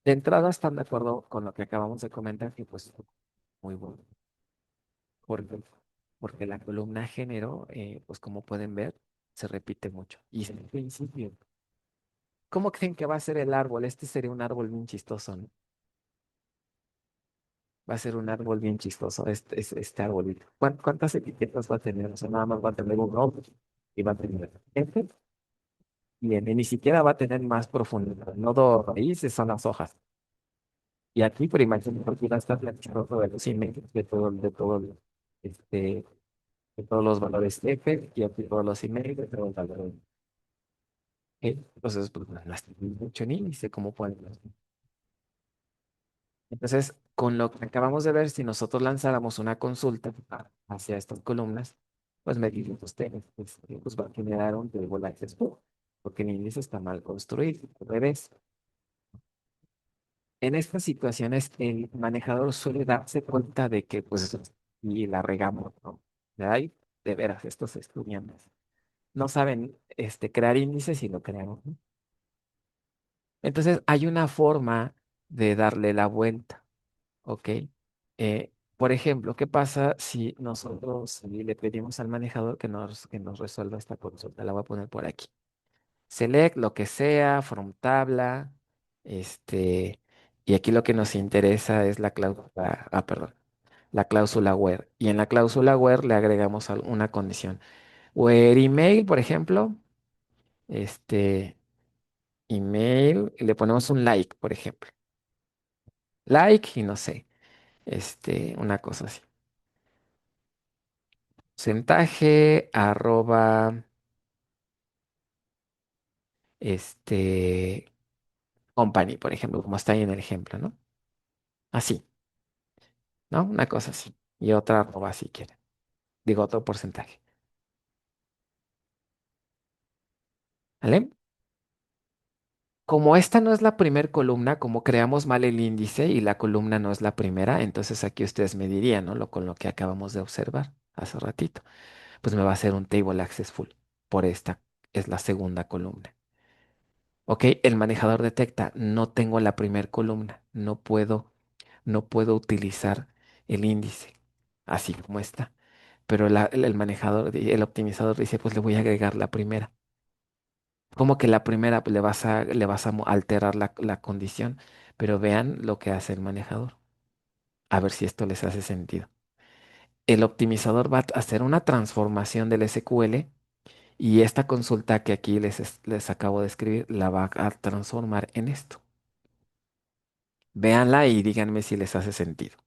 S1: De entrada están de acuerdo con lo que acabamos de comentar, que pues muy bueno. Porque, porque la columna género, pues como pueden ver, se repite mucho. Y es el principio. ¿Cómo creen que va a ser el árbol? Este sería un árbol bien chistoso, ¿no? Va a ser un árbol bien chistoso, este arbolito. ¿Cuántas etiquetas va a tener? O sea, nada más va a tener un nombre y va a tener este. Bien, y ni siquiera va a tener más profundidad. El nodo raíces son las hojas. Y aquí, por imagen, porque va a estar platicando de los emails, este, de todos los valores F, y aquí todos los emails, de todos los valores. Entonces, pues, no es mucho ni sé cómo pueden ver. Entonces, con lo que acabamos de ver, si nosotros lanzáramos una consulta hacia estas columnas, pues me dicen ustedes, pues va a generar un table access pool, porque el índice está mal construido, al revés. En estas situaciones, el manejador suele darse cuenta de que, pues, y la regamos, ¿no? Ay, de veras, estos estudiantes no saben, crear índices y lo creamos, ¿no? Entonces, hay una forma de darle la vuelta, ¿ok? Por ejemplo, ¿qué pasa si nosotros le pedimos al manejador que nos resuelva esta consulta? La voy a poner por aquí. Select lo que sea, from tabla, este, y aquí lo que nos interesa es la cláusula, perdón, la cláusula where. Y en la cláusula where le agregamos una condición. Where email, por ejemplo, este, email, y le ponemos un like, por ejemplo. Like y no sé, una cosa así. Porcentaje, arroba, este, company, por ejemplo, como está ahí en el ejemplo, ¿no? Así. ¿No? Una cosa así. Y otra arroba si quieren. Digo, otro porcentaje. ¿Vale? Como esta no es la primer columna, como creamos mal el índice y la columna no es la primera, entonces aquí ustedes me dirían, ¿no? Con lo que acabamos de observar hace ratito. Pues me va a hacer un table access full. Por esta es la segunda columna. Ok, el manejador detecta, no tengo la primer columna, no puedo utilizar el índice así como está. Pero el manejador, el optimizador dice, pues le voy a agregar la primera. Como que la primera pues, le vas a alterar la condición, pero vean lo que hace el manejador. A ver si esto les hace sentido. El optimizador va a hacer una transformación del SQL y esta consulta que aquí les acabo de escribir la va a transformar en esto. Véanla y díganme si les hace sentido.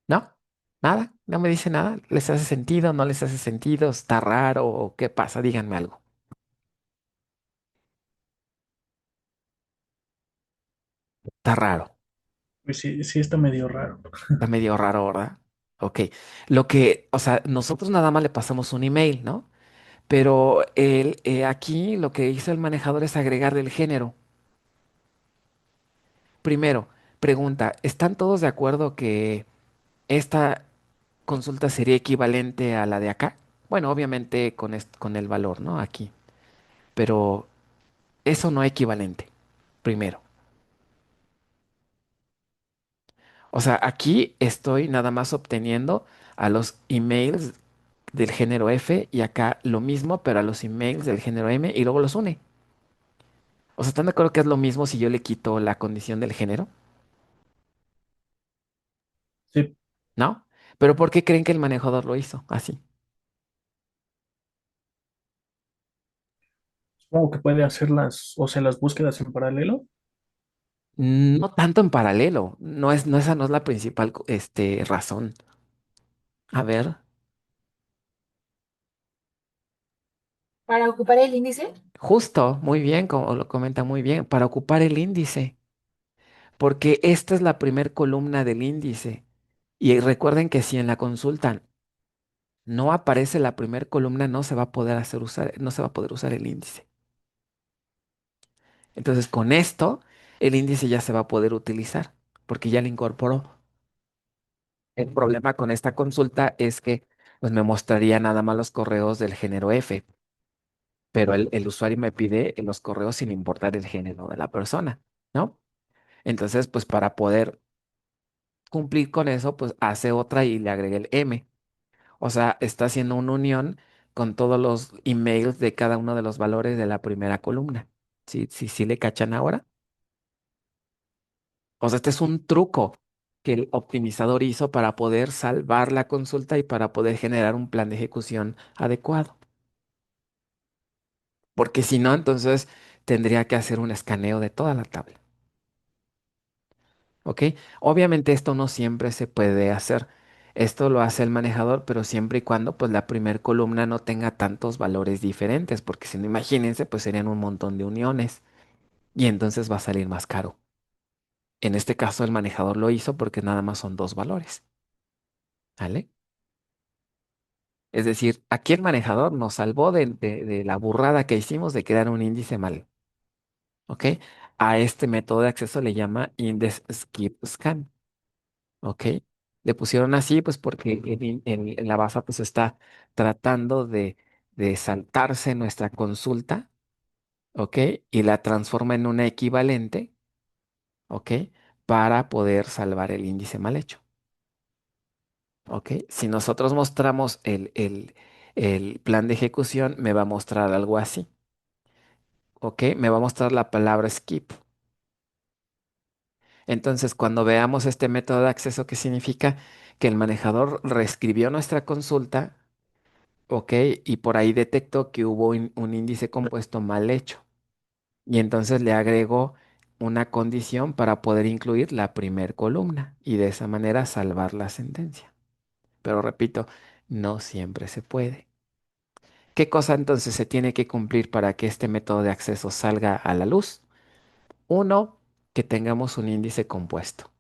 S1: ¿No? Nada, no me dice nada. ¿Les hace sentido? ¿No les hace sentido? ¿Está raro? ¿O qué pasa? Díganme algo. Está raro.
S3: Pues sí, sí está medio raro.
S1: Está medio raro, ¿verdad? Ok, o sea, nosotros nada más le pasamos un email, ¿no? Pero aquí lo que hizo el manejador es agregarle el género. Primero, pregunta, ¿están todos de acuerdo que esta consulta sería equivalente a la de acá? Bueno, obviamente con el valor, ¿no? Aquí. Pero eso no es equivalente, primero. O sea, aquí estoy nada más obteniendo a los emails del género F y acá lo mismo, pero a los emails del género M y luego los une. O sea, ¿están de acuerdo que es lo mismo si yo le quito la condición del género?
S3: Sí,
S1: ¿No? Pero ¿por qué creen que el manejador lo hizo así?
S3: supongo que puede hacer o sea, las búsquedas en paralelo.
S1: No tanto en paralelo. Esa no es la principal, razón. A ver,
S5: Para ocupar el índice.
S1: justo, muy bien, como lo comenta muy bien, para ocupar el índice, porque esta es la primer columna del índice. Y recuerden que si en la consulta no aparece la primer columna, no se va a poder usar el índice. Entonces, con esto, el índice ya se va a poder utilizar, porque ya le incorporó. El problema con esta consulta es que pues me mostraría nada más los correos del género F, pero el usuario me pide los correos sin importar el género de la persona, ¿no? Entonces, pues para poder cumplir con eso, pues hace otra y le agrega el M. O sea, está haciendo una unión con todos los emails de cada uno de los valores de la primera columna. ¿Sí, sí, sí le cachan ahora? O sea, este es un truco que el optimizador hizo para poder salvar la consulta y para poder generar un plan de ejecución adecuado. Porque si no, entonces tendría que hacer un escaneo de toda la tabla. ¿Ok? Obviamente esto no siempre se puede hacer. Esto lo hace el manejador, pero siempre y cuando pues la primer columna no tenga tantos valores diferentes, porque si no, imagínense, pues serían un montón de uniones y entonces va a salir más caro. En este caso el manejador lo hizo porque nada más son dos valores. ¿Vale? Es decir, aquí el manejador nos salvó de la burrada que hicimos de crear un índice mal. ¿Ok? A este método de acceso le llama Index Skip Scan. ¿Ok? Le pusieron así, pues porque la base pues está tratando de saltarse nuestra consulta, ¿ok? Y la transforma en una equivalente, ¿ok? Para poder salvar el índice mal hecho, ¿ok? Si nosotros mostramos el plan de ejecución, me va a mostrar algo así, ¿ok? Me va a mostrar la palabra skip. Entonces, cuando veamos este método de acceso, ¿qué significa? Que el manejador reescribió nuestra consulta. Ok, y por ahí detectó que hubo un índice compuesto mal hecho. Y entonces le agregó una condición para poder incluir la primer columna y de esa manera salvar la sentencia. Pero repito, no siempre se puede. ¿Qué cosa entonces se tiene que cumplir para que este método de acceso salga a la luz? Uno, que tengamos un índice compuesto.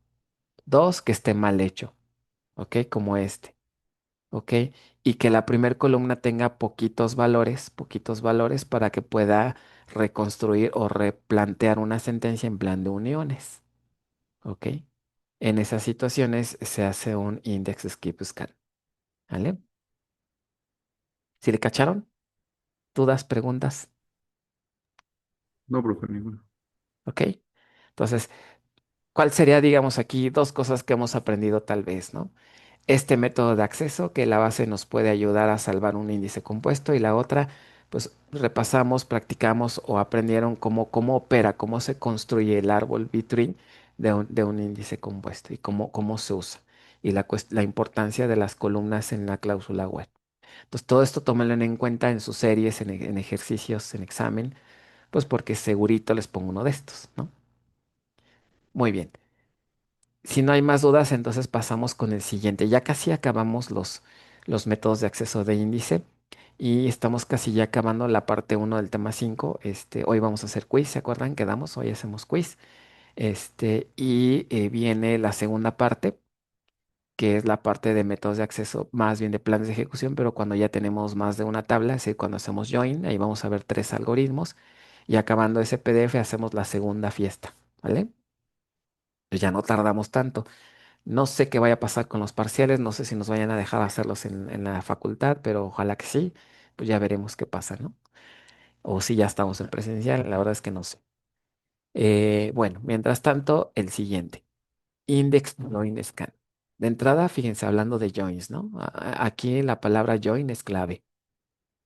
S1: Dos, que esté mal hecho, ¿ok? Como este. ¿Ok? Y que la primera columna tenga poquitos valores para que pueda reconstruir o replantear una sentencia en plan de uniones. ¿Ok? En esas situaciones se hace un index skip scan. ¿Vale? ¿Si le cacharon? ¿Dudas, preguntas?
S4: No, profe, ninguna.
S1: ¿Ok? Entonces, ¿cuál sería, digamos, aquí dos cosas que hemos aprendido tal vez, ¿no? Este método de acceso que la base nos puede ayudar a salvar un índice compuesto y la otra, pues repasamos, practicamos o aprendieron cómo opera, cómo se construye el árbol B-tree de un índice compuesto y cómo se usa y la importancia de las columnas en la cláusula web. Entonces, todo esto tómenlo en cuenta en sus series, en ejercicios, en examen, pues porque segurito les pongo uno de estos, ¿no? Muy bien. Si no hay más dudas, entonces pasamos con el siguiente. Ya casi acabamos los métodos de acceso de índice y estamos casi ya acabando la parte uno del tema 5. Hoy vamos a hacer quiz, ¿se acuerdan? Quedamos, hoy hacemos quiz. Y viene la segunda parte que es la parte de métodos de acceso, más bien de planes de ejecución, pero cuando ya tenemos más de una tabla, es decir, cuando hacemos join, ahí vamos a ver tres algoritmos y acabando ese PDF hacemos la segunda fiesta, ¿vale? Pues ya no tardamos tanto. No sé qué vaya a pasar con los parciales, no sé si nos vayan a dejar hacerlos en la facultad, pero ojalá que sí, pues ya veremos qué pasa, ¿no? O si ya estamos en presencial, la verdad es que no sé. Bueno, mientras tanto, el siguiente. Index join scan. De entrada, fíjense, hablando de joins, ¿no? Aquí la palabra join es clave.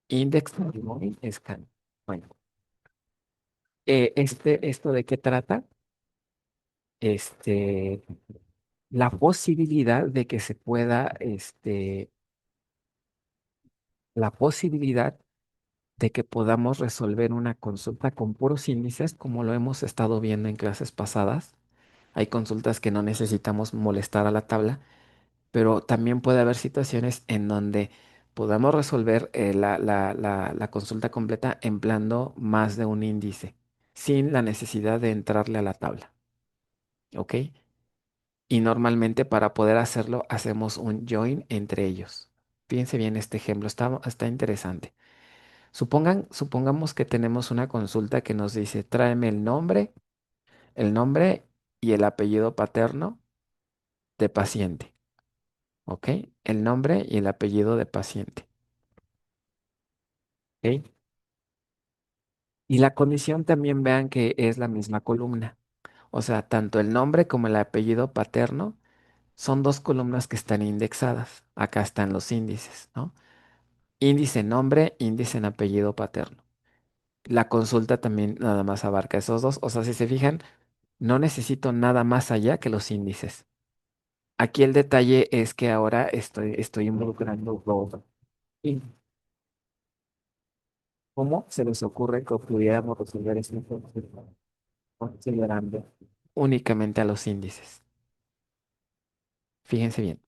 S1: Index join scan. Bueno, ¿esto de qué trata? Este, la posibilidad de que se pueda, la posibilidad de que podamos resolver una consulta con puros índices, como lo hemos estado viendo en clases pasadas. Hay consultas que no necesitamos molestar a la tabla, pero también puede haber situaciones en donde podamos resolver la consulta completa empleando más de un índice, sin la necesidad de entrarle a la tabla, ¿ok? Y normalmente para poder hacerlo hacemos un join entre ellos. Fíjense bien este ejemplo, está interesante. Supongamos que tenemos una consulta que nos dice, tráeme el nombre y el apellido paterno de paciente, ¿ok? El nombre y el apellido de paciente, ¿ok? Y la condición también vean que es la misma columna. O sea, tanto el nombre como el apellido paterno son dos columnas que están indexadas. Acá están los índices, ¿no? Índice nombre, índice en apellido paterno. La consulta también nada más abarca esos dos. O sea, si se fijan, no necesito nada más allá que los índices. Aquí el detalle es que ahora estoy involucrando todo. ¿Y cómo se les ocurre que pudiéramos resolver este problema? Considerando únicamente a los índices. Fíjense bien.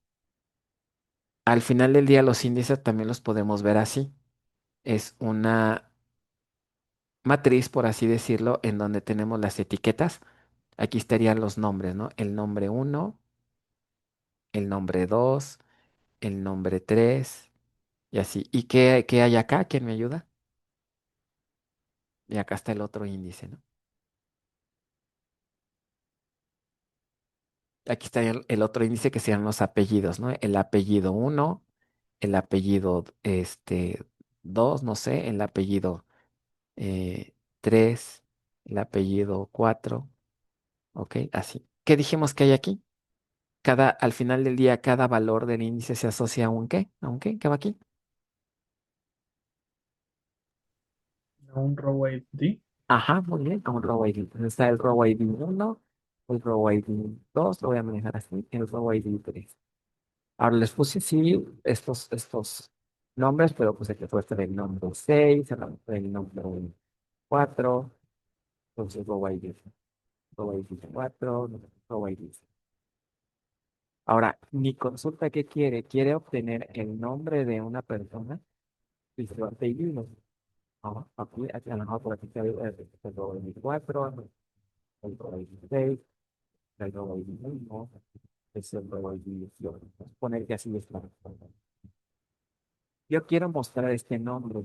S1: Al final del día los índices también los podemos ver así. Es una matriz, por así decirlo, en donde tenemos las etiquetas. Aquí estarían los nombres, ¿no? El nombre uno, el nombre 2, el nombre 3 y así. ¿Y qué hay acá? ¿Quién me ayuda? Y acá está el otro índice, ¿no? Aquí está el otro índice que serían los apellidos, ¿no? El apellido uno, el apellido 2, no sé, el apellido 3, el apellido 4, ¿ok? Así. ¿Qué dijimos que hay aquí? Al final del día, cada valor del índice se asocia a un qué, ¿a un qué? ¿Qué va aquí?
S3: Un row ID.
S1: Ajá, muy bien, como un row ID. Entonces está el row ID 1, el row ID 2, lo voy a manejar así, el row ID 3. Ahora les puse sí estos nombres, pero pues aquí puede estar el nombre 6, el nombre 4, entonces row ID, row ID 4, row ID. Ahora, mi consulta, ¿qué quiere? Quiere obtener el nombre de una persona y su apellido. Aquí, a lo mejor por aquí está el row ID 4, el row ID 6, el row ID 1, es el row ID 18. Vamos a poner que así está. Yo quiero mostrar este nombre,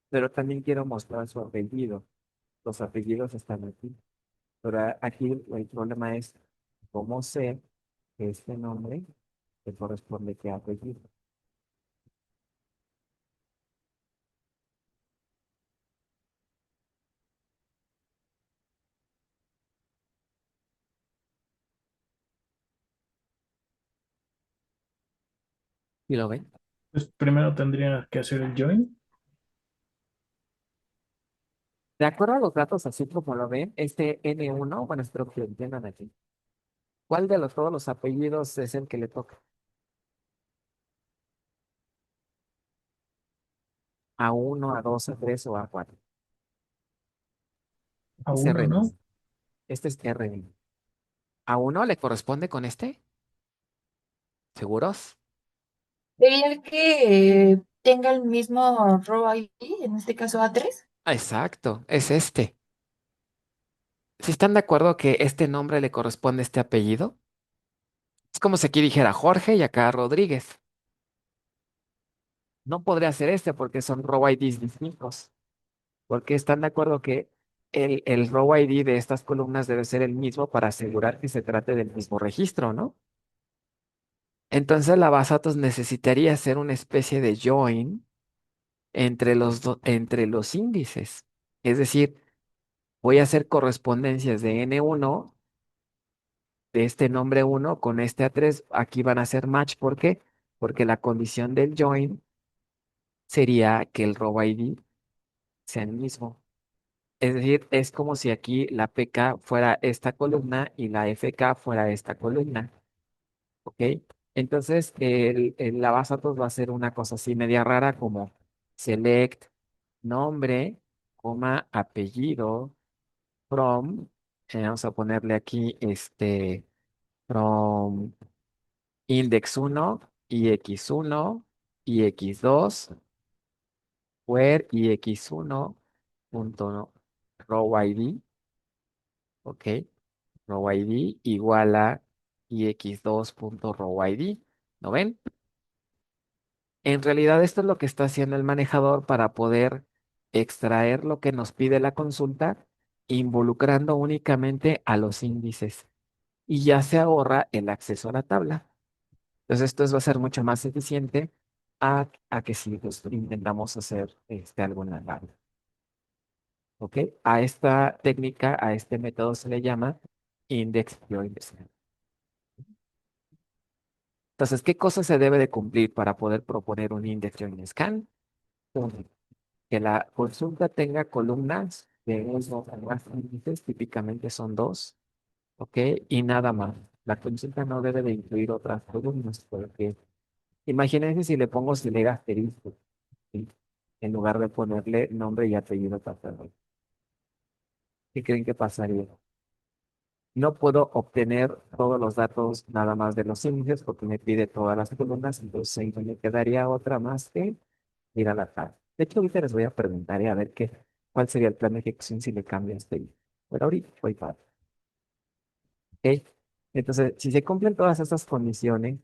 S1: pero también quiero mostrar su apellido. Los apellidos están aquí. Pero aquí el problema es cómo sé que este nombre le corresponde a qué apellido. ¿Y lo ven?
S3: Pues primero tendría que hacer el join.
S1: De acuerdo a los datos, así como lo ven, este N1, bueno, espero que lo entiendan aquí. ¿Cuál de todos los apellidos es el que le toca? ¿A uno, a dos, a tres o a cuatro?
S3: A
S1: Es
S3: uno,
S1: R1.
S3: ¿no?
S1: Este es R1. ¿A uno le corresponde con este? ¿Seguros?
S5: Sería que tenga el mismo row ID, en este caso A3.
S1: Ah, exacto, es este. Si están de acuerdo que este nombre le corresponde a este apellido, Es como si aquí dijera Jorge y acá Rodríguez. No podría ser este porque son row IDs distintos. Porque están de acuerdo que el row ID de estas columnas debe ser el mismo para asegurar que se trate del mismo registro, ¿no? Entonces la base de datos necesitaría hacer una especie de join entre los índices. Es decir, voy a hacer correspondencias de N1 de este nombre uno con este A3. Aquí van a ser match. ¿Por qué? Porque la condición del join sería que el row ID sea el mismo. Es decir, es como si aquí la PK fuera esta columna y la FK fuera esta columna. ¿Ok? Entonces, la base de datos va a ser una cosa así media rara como select nombre, coma, apellido, from, vamos a ponerle aquí from index uno y x1 y x2 where y x1 punto row ID, ¿ok? Row ID igual a ix2 punto row ID. ¿No ven? En realidad esto es lo que está haciendo el manejador para poder extraer lo que nos pide la consulta, involucrando únicamente a los índices y ya se ahorra el acceso a la tabla. Entonces esto va a ser mucho más eficiente a que si pues, intentamos hacer alguna tabla. ¿Ok? A esta técnica, a este método se le llama index join scan. Entonces, ¿qué cosas se debe de cumplir para poder proponer un index join scan? Uno, que la consulta tenga columnas de uno o más índices, típicamente son dos, ¿ok? Y nada más. La consulta no debe de incluir otras columnas, porque imagínense si le pongo si le asterisco, ¿sí? En lugar de ponerle nombre y apellido paterno. ¿Qué creen que pasaría? No puedo obtener todos los datos nada más de los índices porque me pide todas las columnas, entonces ahí no me quedaría otra más que ir a la tabla. De hecho, ahorita les voy a preguntar a ver cuál sería el plan de ejecución si le cambio este ítem. Pero ahorita voy para. ¿Ok? Entonces, si se cumplen todas estas condiciones,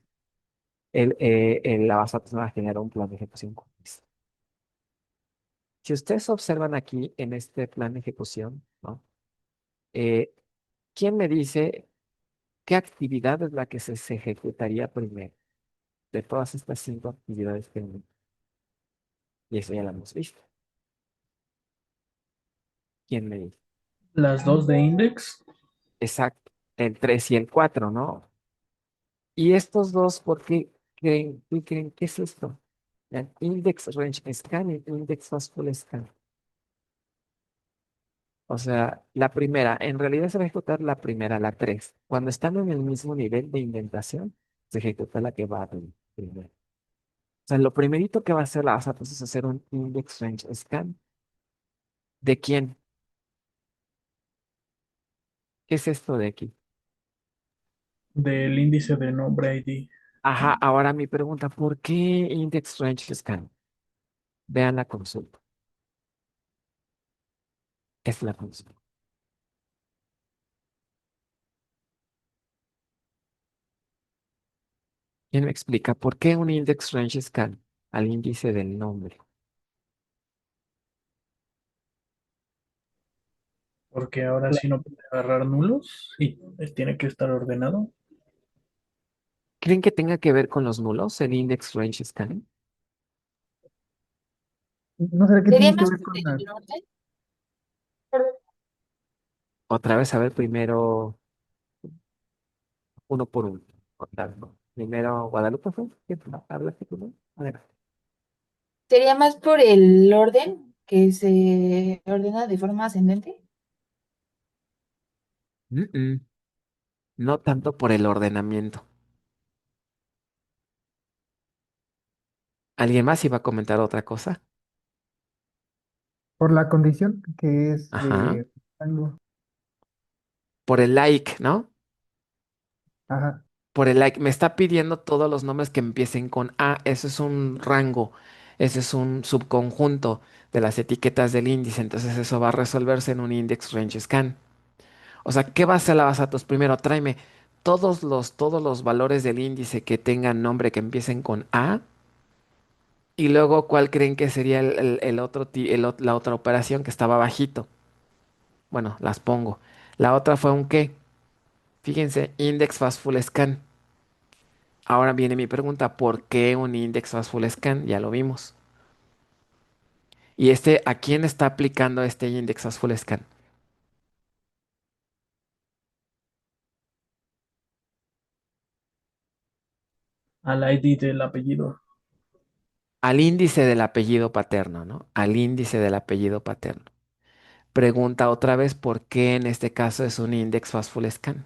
S1: la base de datos va a generar un plan de ejecución con esto. Si ustedes observan aquí en este plan de ejecución, ¿no? Eh, ¿Quién me dice qué actividad es la que se ejecutaría primero de todas estas cinco actividades que y eso ya lo hemos visto? ¿Quién me dice?
S3: Las dos de index,
S1: Exacto, el 3 y el 4, ¿no? Y estos dos, qué creen que es esto? El Index Range Scan y Index Fastful Scan. O sea, la primera, en realidad se va a ejecutar la primera, la 3. Cuando están en el mismo nivel de indentación, se ejecuta la que va primero. O sea, lo primerito que va a hacer la ASAP es hacer un Index Range Scan. ¿De quién? ¿Qué es esto de aquí?
S3: del índice de nombre ID.
S1: Ajá, ahora mi pregunta, ¿por qué Index Range Scan? Vean la consulta. Es la consulta. ¿Quién me explica por qué un Index Range Scan al índice del nombre?
S3: Porque ahora sí no puede agarrar nulos y tiene que estar ordenado.
S1: ¿Creen que tenga que ver con los nulos el Index Range Scan?
S2: ¿No será que
S5: Sería
S2: tiene que
S5: más
S2: ver
S5: por
S2: con las...
S5: el orden.
S1: Otra vez, a ver, primero uno por uno. Otra ¿no? Primero Guadalupe fue. ¿Quién hablaste primero? Adelante.
S5: Sería más por el orden que se ordena de forma ascendente.
S1: Mm, mm. No tanto por el ordenamiento. ¿Alguien más iba a comentar otra cosa?
S2: Por la condición que es
S1: Ajá.
S2: de rango.
S1: Por el like, ¿no?
S2: Ajá.
S1: Por el like. Me está pidiendo todos los nombres que empiecen con A. Eso es un rango. Ese es un subconjunto de las etiquetas del índice. Entonces eso va a resolverse en un index range scan. O sea, ¿qué va a hacer la base de datos? Primero, tráeme todos los valores del índice que tengan nombre que empiecen con A. Y luego, ¿cuál creen que sería el otro, la otra operación que estaba bajito? Bueno, las pongo. La otra fue un qué. Fíjense, Index Fast Full Scan. Ahora viene mi pregunta, ¿por qué un Index Fast Full Scan? Ya lo vimos. ¿Y a quién está aplicando este Index Fast Full Scan?
S3: Al ID del apellido.
S1: Al índice del apellido paterno, ¿no? Al índice del apellido paterno. Pregunta otra vez, ¿por qué en este caso es un Index Fast Full Scan?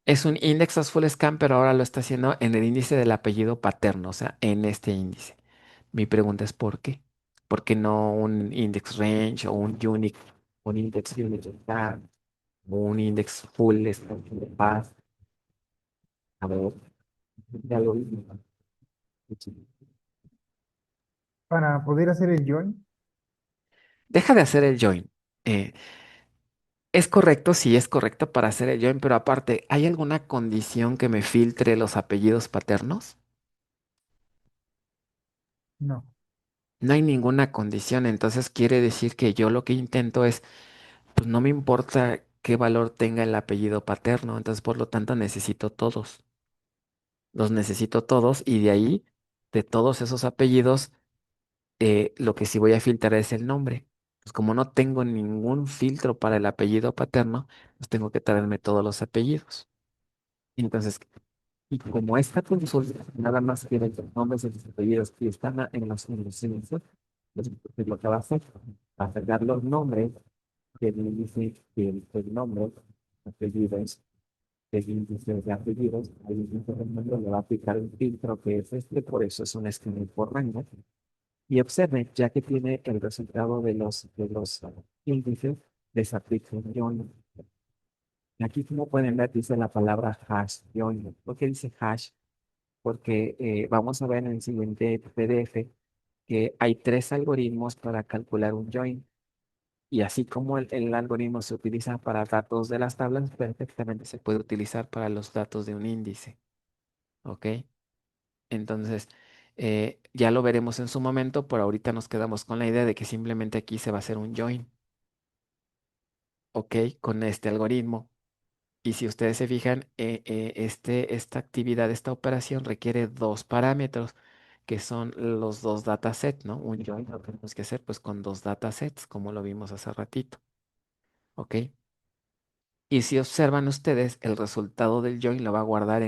S1: Es un Index Fast Full Scan, pero ahora lo está haciendo en el índice del apellido paterno, o sea, en este índice. Mi pregunta es ¿por qué? ¿Por qué no un index range o un index unit star o un index full scan de paz? A ver, ya lo vi.
S2: Para poder hacer el join,
S1: Deja de hacer el join. Eh, es correcto, sí es correcto para hacer el join, pero aparte, ¿hay alguna condición que me filtre los apellidos paternos?
S2: no.
S1: No hay ninguna condición, entonces quiere decir que yo lo que intento es, pues no me importa qué valor tenga el apellido paterno, entonces por lo tanto necesito todos. Los necesito todos y de ahí, de todos esos apellidos, lo que sí voy a filtrar es el nombre. Pues como no tengo ningún filtro para el apellido paterno, pues tengo que traerme todos los apellidos. Entonces, y como esta consulta nada más quiere los nombres de los apellidos que están en los inicios, pues lo que va a hacer, va a sacar los nombres que dice que el nombre, apellidos, el índice de apellidos, al índice del nombre le va a aplicar un filtro que es este, por eso es un escáner por rango. Y observen, ya que tiene el resultado de los índices, les aplica un join. Aquí, como pueden ver, dice la palabra hash join. ¿Por qué dice hash? Porque vamos a ver en el siguiente PDF que hay tres algoritmos para calcular un join. Y así como el algoritmo se utiliza para datos de las tablas, perfectamente se puede utilizar para los datos de un índice. ¿Ok? Entonces, ya lo veremos en su momento. Por ahorita nos quedamos con la idea de que simplemente aquí se va a hacer un join. ¿Ok? Con este algoritmo. Y si ustedes se fijan, esta actividad, esta operación requiere dos parámetros, que son los dos datasets, ¿no? Un join lo tenemos que hacer pues con dos datasets, como lo vimos hace ratito. ¿Ok? Y si observan ustedes, el resultado del join lo va a guardar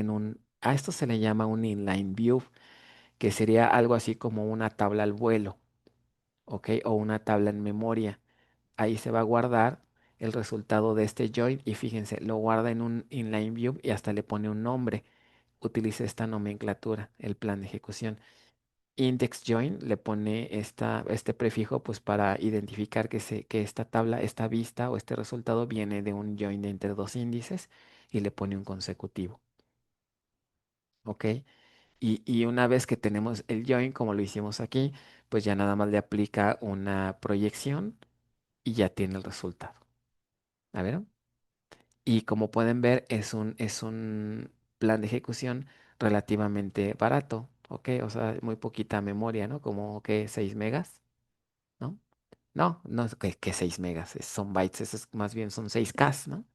S1: a esto se le llama un inline view, que sería algo así como una tabla al vuelo, ¿ok? O una tabla en memoria. Ahí se va a guardar el resultado de este join y fíjense, lo guarda en un inline view y hasta le pone un nombre. Utiliza esta nomenclatura, el plan de ejecución. Index join le pone este prefijo pues para identificar que esta tabla, esta vista o este resultado viene de un join de entre dos índices y le pone un consecutivo. ¿Ok? Y una vez que tenemos el join, como lo hicimos aquí, pues ya nada más le aplica una proyección y ya tiene el resultado. ¿A ver? Y como pueden ver, es un plan de ejecución relativamente barato, ¿ok? O sea, muy poquita memoria, ¿no? Como que 6 megas, ¿no? No, no es que 6 megas, son bytes, eso es, más bien son 6K, ¿no?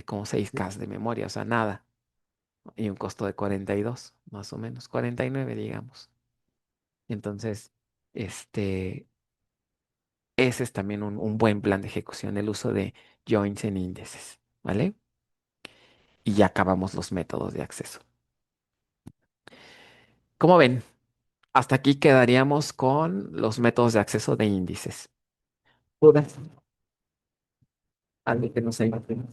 S1: Como 6K de memoria, o sea, nada. Y un costo de 42 más o menos, 49 digamos. Entonces, este, ese es también un buen plan de ejecución, el uso de joins en índices, ¿vale? Y ya acabamos los métodos de acceso. ¿Cómo ven? Hasta aquí quedaríamos con los métodos de acceso de índices. ¿Dudas? Algo que no se imagina.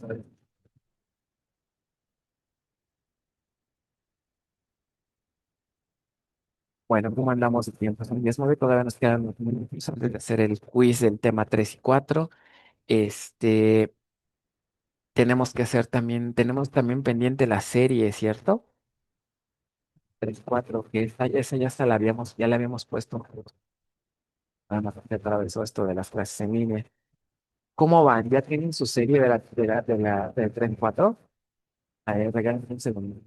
S1: Bueno, ¿cómo andamos de tiempo? Son 10 9, todavía nos quedan unos minutos antes de hacer el quiz del tema 3 y 4. Este, tenemos que hacer también, tenemos también pendiente la serie, ¿cierto? 3-4 que esa ya hasta ya la habíamos puesto. Bueno, ya atravesó esto de las clases en línea. ¿Cómo van? ¿Ya tienen su serie del 3-4? A ver, regálenme un segundo.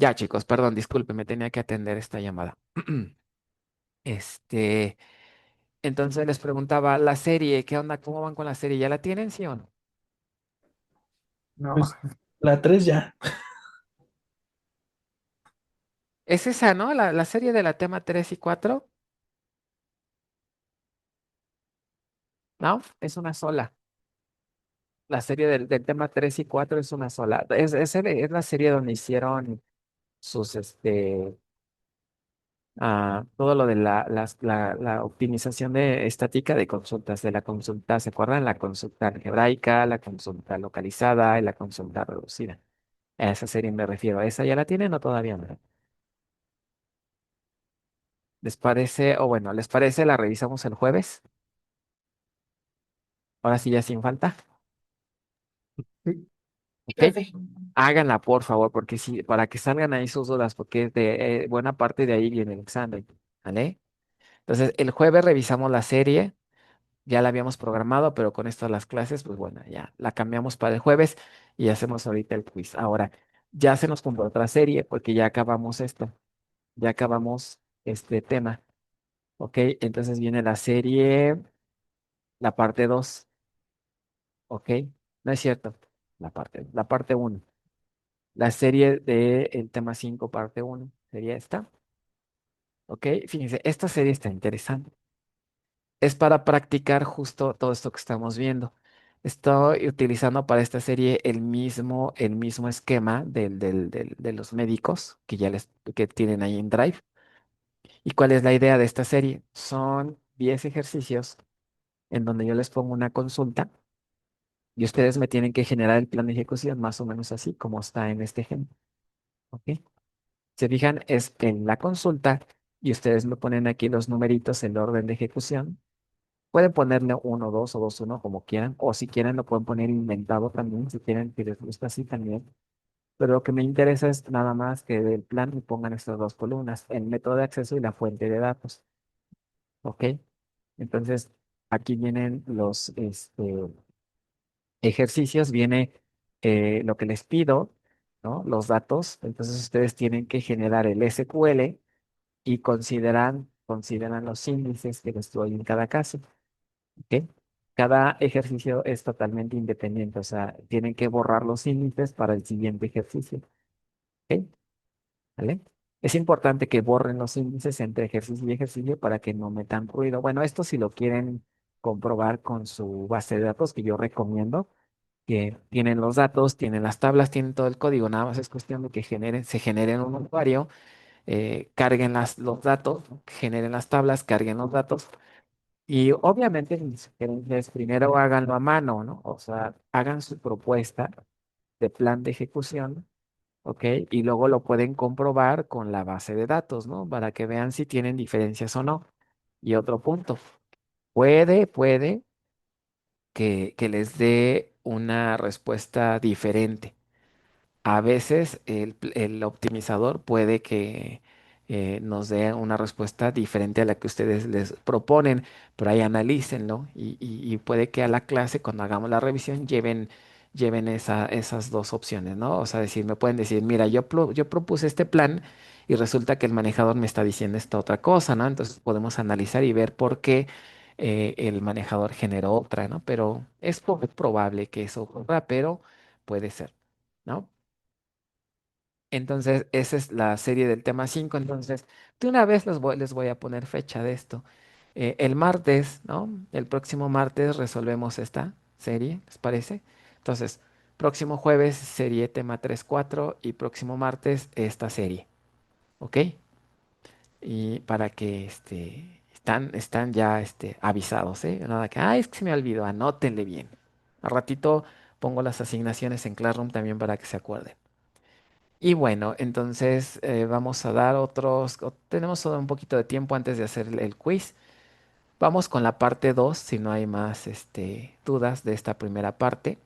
S1: Ya, chicos, perdón, disculpe, me tenía que atender esta llamada. Este, entonces les preguntaba, la serie, ¿qué onda? ¿Cómo van con la serie? ¿Ya la tienen, sí o no?
S2: No,
S3: Pues la 3 ya.
S1: Es esa, ¿no? La serie de la tema 3 y 4, ¿no? Es una sola. La serie del tema 3 y 4 es una sola. Es la serie donde hicieron sus, todo lo de la optimización de estática de consultas, de la consulta, ¿se acuerdan? La consulta algebraica, la consulta localizada y la consulta reducida. A esa serie me refiero. ¿Esa ya la tienen o todavía no? ¿Les parece, o bueno, les parece, la revisamos el jueves? Ahora sí, ya sin falta.
S2: sí,
S1: ¿Ok?
S5: Profe.
S1: Háganla, por favor, porque sí, para que salgan ahí sus dudas, porque buena parte de ahí viene el examen. ¿Vale? Entonces, el jueves revisamos la serie. Ya la habíamos programado, pero con esto de las clases, pues bueno, ya la cambiamos para el jueves y hacemos ahorita el quiz. Ahora, ya se nos compró otra serie porque ya acabamos esto, ya acabamos este tema, ¿ok? Entonces viene la serie, la parte 2, ¿ok? No es cierto, la parte uno. La serie del tema 5 parte uno sería esta, ¿ok? Fíjense, esta serie está interesante. Es para practicar justo todo esto que estamos viendo. Estoy utilizando para esta serie el mismo esquema de los médicos que tienen ahí en Drive. ¿Y cuál es la idea de esta serie? Son 10 ejercicios en donde yo les pongo una consulta y ustedes me tienen que generar el plan de ejecución más o menos así como está en este ejemplo. ¿Ok? Se fijan, es en la consulta y ustedes me ponen aquí los numeritos, el orden de ejecución. Pueden ponerle 1, 2 o 2, 1 como quieran, o si quieren lo pueden poner inventado también, si quieren que les gusta así también. Pero lo que me interesa es nada más que del plan me pongan estas dos columnas, el método de acceso y la fuente de datos. ¿Ok? Entonces, aquí vienen los ejercicios, viene lo que les pido, ¿no? Los datos. Entonces, ustedes tienen que generar el SQL y consideran los índices que les doy en cada caso. ¿Ok? Cada ejercicio es totalmente independiente, o sea, tienen que borrar los índices para el siguiente ejercicio. ¿Ok? ¿Vale? Es importante que borren los índices entre ejercicio y ejercicio para que no metan ruido. Bueno, esto si lo quieren comprobar con su base de datos, que yo recomiendo, que tienen los datos, tienen las tablas, tienen todo el código, nada más es cuestión de que se generen un usuario, carguen los datos, generen las tablas, carguen los datos. Y obviamente mi sugerencia es primero háganlo a mano, ¿no? O sea, hagan su propuesta de plan de ejecución, ¿ok? Y luego lo pueden comprobar con la base de datos, ¿no? Para que vean si tienen diferencias o no. Y otro punto, puede que les dé una respuesta diferente. A veces el optimizador puede que nos dé una respuesta diferente a la que ustedes les proponen, pero ahí analícenlo y puede que a la clase, cuando hagamos la revisión, lleven esas dos opciones, ¿no? O sea, me pueden decir, mira, yo propuse este plan y resulta que el manejador me está diciendo esta otra cosa, ¿no? Entonces podemos analizar y ver por qué el manejador generó otra, ¿no? Pero es poco probable que eso ocurra, pero puede ser, ¿no? Entonces, esa es la serie del tema 5. Entonces, de una vez les voy a poner fecha de esto. El martes, ¿no? El próximo martes resolvemos esta serie, ¿les parece? Entonces, próximo jueves, serie tema 3 4 y próximo martes, esta serie, ¿ok? Y para que están ya avisados, ¿eh? Nada que, es que se me olvidó, anótenle bien. Al ratito pongo las asignaciones en Classroom también para que se acuerden. Y bueno, entonces vamos a dar tenemos todo un poquito de tiempo antes de hacer el quiz. Vamos con la parte 2 si no hay más dudas de esta primera parte.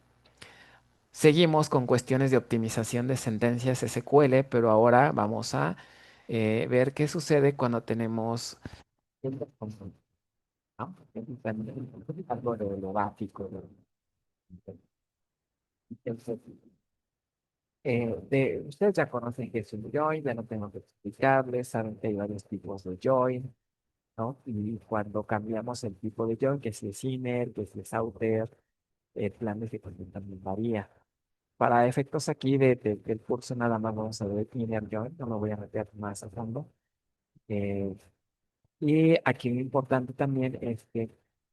S1: Seguimos con cuestiones de optimización de sentencias SQL, pero ahora vamos a ver qué sucede cuando tenemos ¿no? Algo de lo básico. Entonces, ustedes ya conocen qué es un join, ya no tengo que explicarles, saben que hay varios tipos de join, ¿no? Y cuando cambiamos el tipo de join, que si es inner, que si es outer, el plan de ejecución también varía. Para efectos aquí del curso nada más vamos a ver inner join, no me voy a meter más a fondo. Eh, y aquí lo importante también es que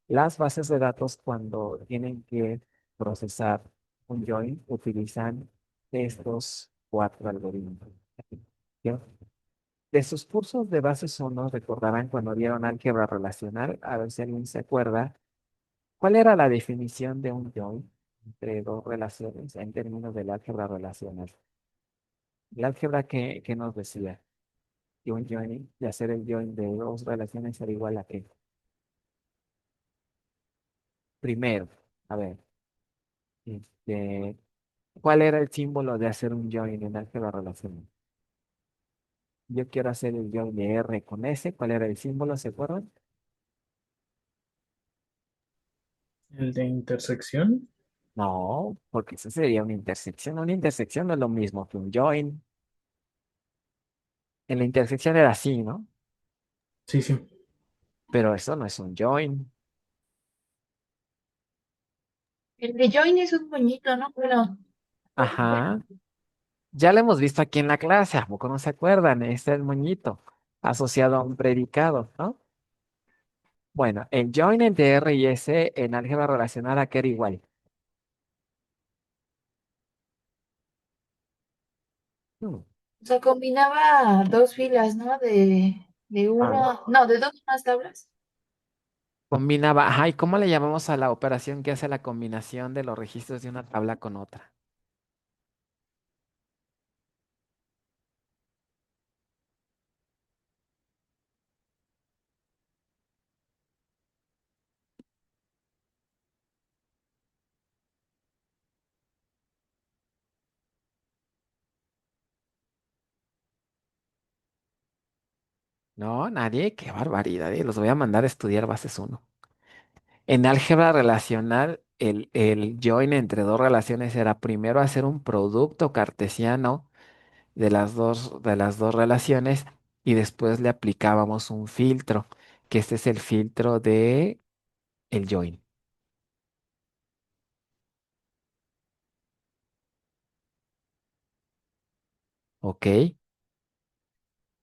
S1: las bases de datos cuando tienen que procesar un join utilizan estos 4 algoritmos. ¿Sí? De sus cursos de bases uno recordarán cuando vieron álgebra relacional, a ver si alguien se acuerda, ¿cuál era la definición de un join entre dos relaciones en términos del álgebra relacional? El álgebra que nos decía que un join, de hacer el join de dos relaciones era igual a qué. Primero, a ver, este, ¿cuál era el símbolo de hacer un join en álgebra relacional? Yo quiero hacer el join de R con S, ¿cuál era el símbolo? ¿Se acuerdan?
S3: El de intersección.
S1: No, porque eso sería una intersección. Una intersección no es lo mismo que un join. En la intersección era así, ¿no?
S3: Sí, sí.
S1: Pero eso no es un join.
S5: El de join es un moñito, ¿no? Bueno,
S1: Ajá. Ya lo hemos visto aquí en la clase, ¿a poco no se acuerdan? Este es el moñito asociado a un predicado, ¿no? Bueno, el join entre R y S en álgebra relacional a qué era igual. Hmm.
S5: o sea, combinaba dos filas, ¿no? De
S1: Ah,
S5: uno, no, de dos más tablas.
S1: combinaba, ajá, ¿y cómo le llamamos a la operación que hace la combinación de los registros de una tabla con otra? No, nadie, qué barbaridad, los voy a mandar a estudiar bases uno. En álgebra relacional, el join entre dos relaciones era primero hacer un producto cartesiano de las dos relaciones y después le aplicábamos un filtro, que este es el filtro de el join, ¿ok?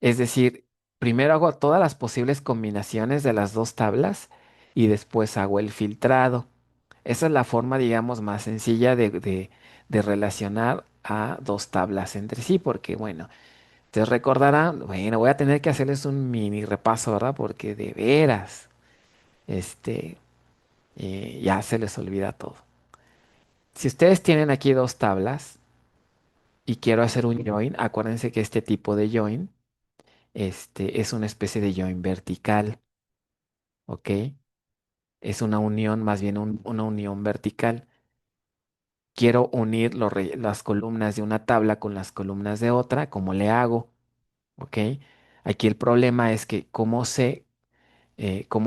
S1: Es decir, primero hago todas las posibles combinaciones de las dos tablas y después hago el filtrado. Esa es la forma, digamos, más sencilla de relacionar a dos tablas entre sí, porque bueno, te recordarán, bueno, voy a tener que hacerles un mini repaso, ¿verdad? Porque de veras, este, ya se les olvida todo. Si ustedes tienen aquí dos tablas y quiero hacer un join, acuérdense que este tipo de join, es una especie de join vertical, ¿ok? Es una unión, más bien una unión vertical. Quiero unir las columnas de una tabla con las columnas de otra, ¿cómo le hago? ¿Ok? Aquí el problema es que cómo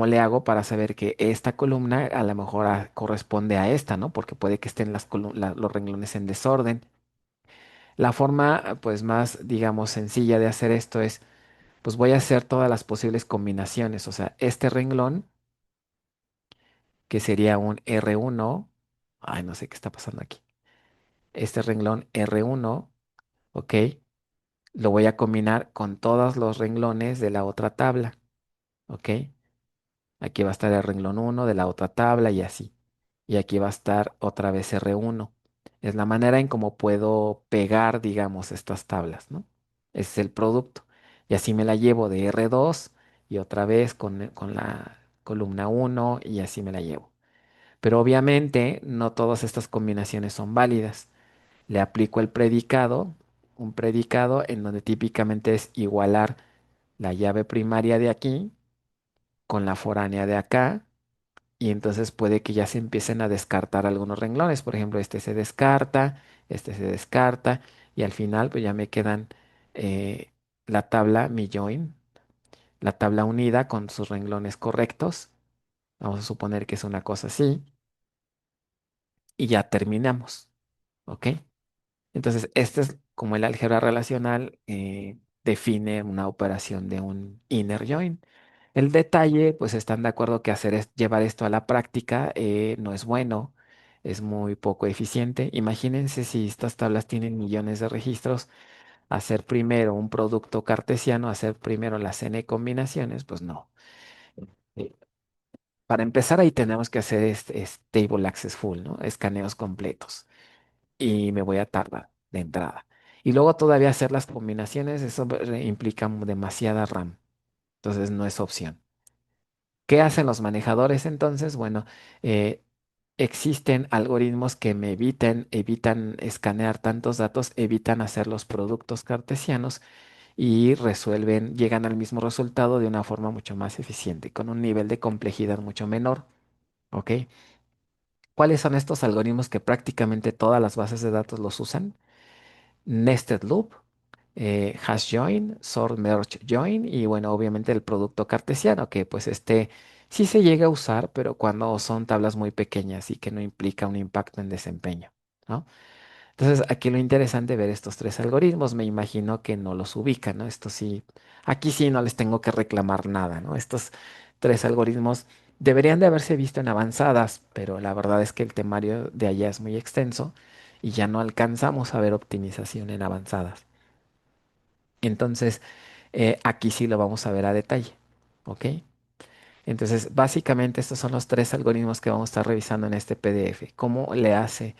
S1: le hago para saber que esta columna a lo mejor corresponde a esta, ¿no? Porque puede que estén los renglones en desorden. La forma, pues, más, digamos, sencilla de hacer esto es, pues voy a hacer todas las posibles combinaciones. O sea, este renglón que sería un R1. Ay, no sé qué está pasando aquí. Este renglón R1, ¿ok? Lo voy a combinar con todos los renglones de la otra tabla, ¿ok? Aquí va a estar el renglón 1 de la otra tabla y así. Y aquí va a estar otra vez R1. Es la manera en cómo puedo pegar, digamos, estas tablas, ¿no? Ese es el producto. Y así me la llevo de R2 y otra vez con la columna 1 y así me la llevo. Pero obviamente no todas estas combinaciones son válidas. Le aplico el predicado, un predicado en donde típicamente es igualar la llave primaria de aquí con la foránea de acá, y entonces puede que ya se empiecen a descartar algunos renglones. Por ejemplo, este se descarta y al final pues ya me quedan eh, la tabla, mi join, la tabla unida con sus renglones correctos. Vamos a suponer que es una cosa así y ya terminamos. ¿Ok? Entonces, este es como el álgebra relacional define una operación de un inner join. El detalle, pues están de acuerdo que llevar esto a la práctica no es bueno, es muy poco eficiente. Imagínense si estas tablas tienen millones de registros, hacer primero un producto cartesiano, hacer primero las n combinaciones, pues no. Eh, para empezar, ahí tenemos que hacer este table access full, ¿no? Escaneos completos y me voy a tardar de entrada. Y luego todavía hacer las combinaciones, eso implica demasiada RAM, entonces no es opción. ¿Qué hacen los manejadores entonces? Bueno, eh, existen algoritmos que me evitan escanear tantos datos, evitan hacer los productos cartesianos y llegan al mismo resultado de una forma mucho más eficiente, con un nivel de complejidad mucho menor. ¿Ok? ¿Cuáles son estos algoritmos que prácticamente todas las bases de datos los usan? Nested Loop, Hash Join, Sort Merge Join y bueno, obviamente el producto cartesiano, que pues este sí se llega a usar, pero cuando son tablas muy pequeñas y que no implica un impacto en desempeño, ¿no? Entonces, aquí lo interesante es ver estos tres algoritmos, me imagino que no los ubican, ¿no? Esto sí, aquí sí no les tengo que reclamar nada, ¿no? Estos tres algoritmos deberían de haberse visto en avanzadas, pero la verdad es que el temario de allá es muy extenso y ya no alcanzamos a ver optimización en avanzadas. Entonces, aquí sí lo vamos a ver a detalle, ¿ok? Entonces, básicamente estos son los tres algoritmos que vamos a estar revisando en este PDF. ¿Cómo le hace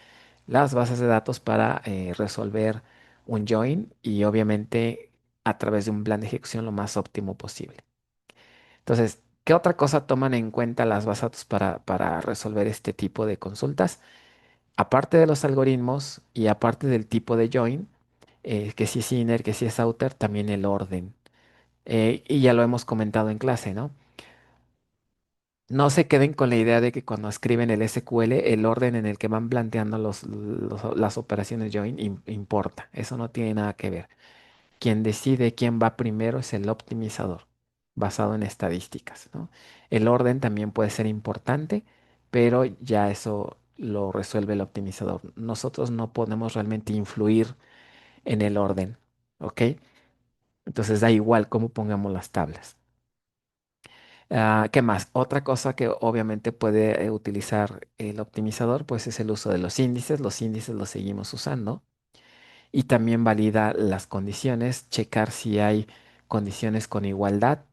S1: las bases de datos para resolver un join y obviamente a través de un plan de ejecución lo más óptimo posible? Entonces, ¿qué otra cosa toman en cuenta las bases de datos para resolver este tipo de consultas? Aparte de los algoritmos y aparte del tipo de join, que si es inner, que si es outer, también el orden. Y ya lo hemos comentado en clase, ¿no? No se queden con la idea de que cuando escriben el SQL, el orden en el que van planteando las operaciones join importa. Eso no tiene nada que ver. Quien decide quién va primero es el optimizador, basado en estadísticas, ¿no? El orden también puede ser importante, pero ya eso lo resuelve el optimizador. Nosotros no podemos realmente influir en el orden, ¿ok? Entonces da igual cómo pongamos las tablas. ¿Qué más? Otra cosa que obviamente puede utilizar el optimizador, pues es el uso de los índices. Los índices los seguimos usando. Y también valida las condiciones, checar si hay condiciones con igualdad,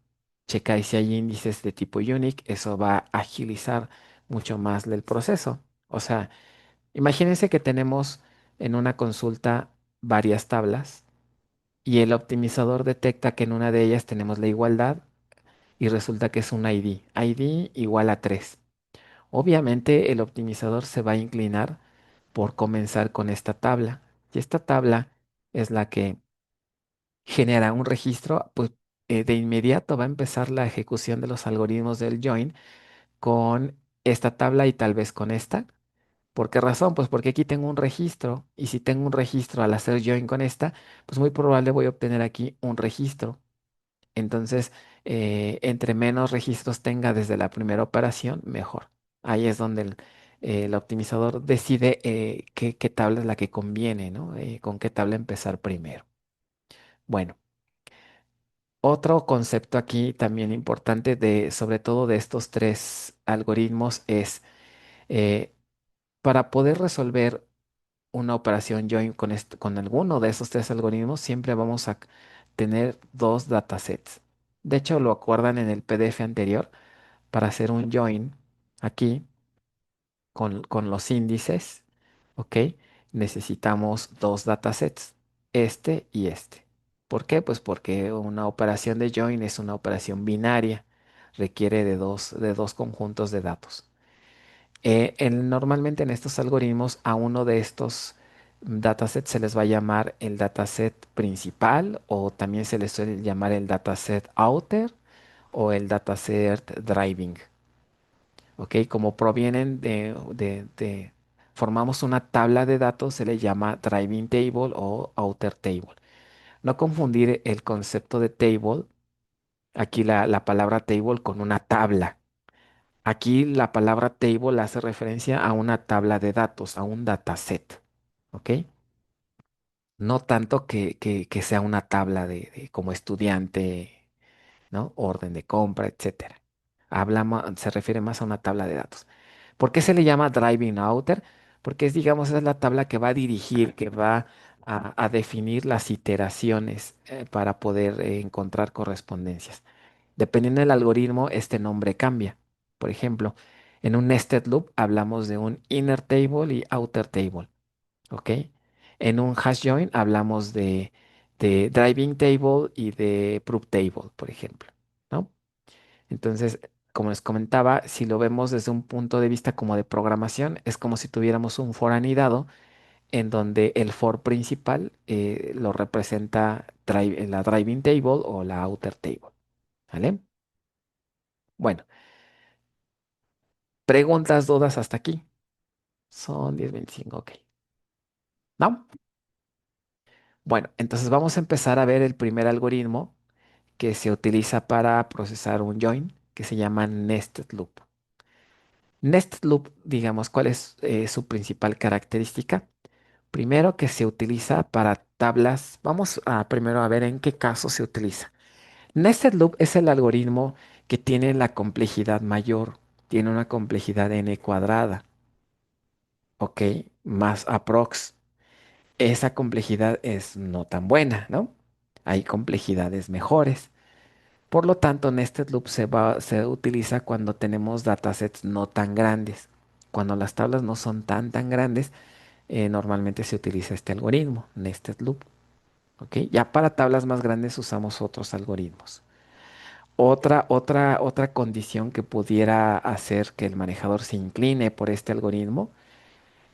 S1: checar si hay índices de tipo unique. Eso va a agilizar mucho más el proceso. O sea, imagínense que tenemos en una consulta varias tablas y el optimizador detecta que en una de ellas tenemos la igualdad y resulta que es un ID. ID igual a 3. Obviamente el optimizador se va a inclinar por comenzar con esta tabla. Y esta tabla es la que genera un registro, pues de inmediato va a empezar la ejecución de los algoritmos del join con esta tabla y tal vez con esta. ¿Por qué razón? Pues porque aquí tengo un registro y si tengo un registro al hacer join con esta, pues muy probable voy a obtener aquí un registro. Entonces, entre menos registros tenga desde la primera operación, mejor. Ahí es donde el optimizador decide qué tabla es la que conviene, ¿no? Con qué tabla empezar primero. Bueno, Otro concepto aquí también importante de, sobre todo de estos tres algoritmos es eh, para poder resolver una operación join con, con alguno de esos tres algoritmos, siempre vamos a tener dos datasets. De hecho, lo acuerdan en el PDF anterior para hacer un join aquí con los índices, ¿ok? Necesitamos dos datasets, este y este. ¿Por qué? Pues porque una operación de join es una operación binaria, requiere de dos conjuntos de datos. Normalmente en estos algoritmos a uno de estos datasets se les va a llamar el dataset principal o también se les suele llamar el dataset outer o el dataset driving. ¿Ok? Como provienen formamos una tabla de datos, se le llama driving table o outer table. No confundir el concepto de table, aquí la palabra table con una tabla. Aquí la palabra table hace referencia a una tabla de datos, a un dataset. ¿Ok? No tanto que sea una tabla como estudiante, ¿no? Orden de compra, etcétera. Se refiere más a una tabla de datos. ¿Por qué se le llama driving outer? Porque es, digamos, es la tabla que va a dirigir, que va a definir las iteraciones para poder encontrar correspondencias. Dependiendo del algoritmo, este nombre cambia. Por ejemplo, en un nested loop hablamos de un inner table y outer table, ¿ok? En un hash join hablamos de driving table y de proof table, por ejemplo, ¿no? Entonces, como les comentaba, si lo vemos desde un punto de vista como de programación, es como si tuviéramos un for anidado en donde el for principal lo representa la driving table o la outer table, ¿vale? Bueno, preguntas, dudas hasta aquí. Son 10:25, ok. ¿No? Bueno, entonces vamos a empezar a ver el primer algoritmo que se utiliza para procesar un join, que se llama nested loop. Nested loop, digamos, ¿cuál es su principal característica? Primero que se utiliza para tablas. Vamos a primero a ver en qué caso se utiliza. Nested loop es el algoritmo que tiene la complejidad mayor, tiene una complejidad n cuadrada, ¿ok? Más aprox. Esa complejidad es no tan buena, ¿no? Hay complejidades mejores. Por lo tanto, Nested Loop se utiliza cuando tenemos datasets no tan grandes. Cuando las tablas no son tan grandes, normalmente se utiliza este algoritmo, Nested Loop. ¿Ok? Ya para tablas más grandes usamos otros algoritmos. Otra condición que pudiera hacer que el manejador se incline por este algoritmo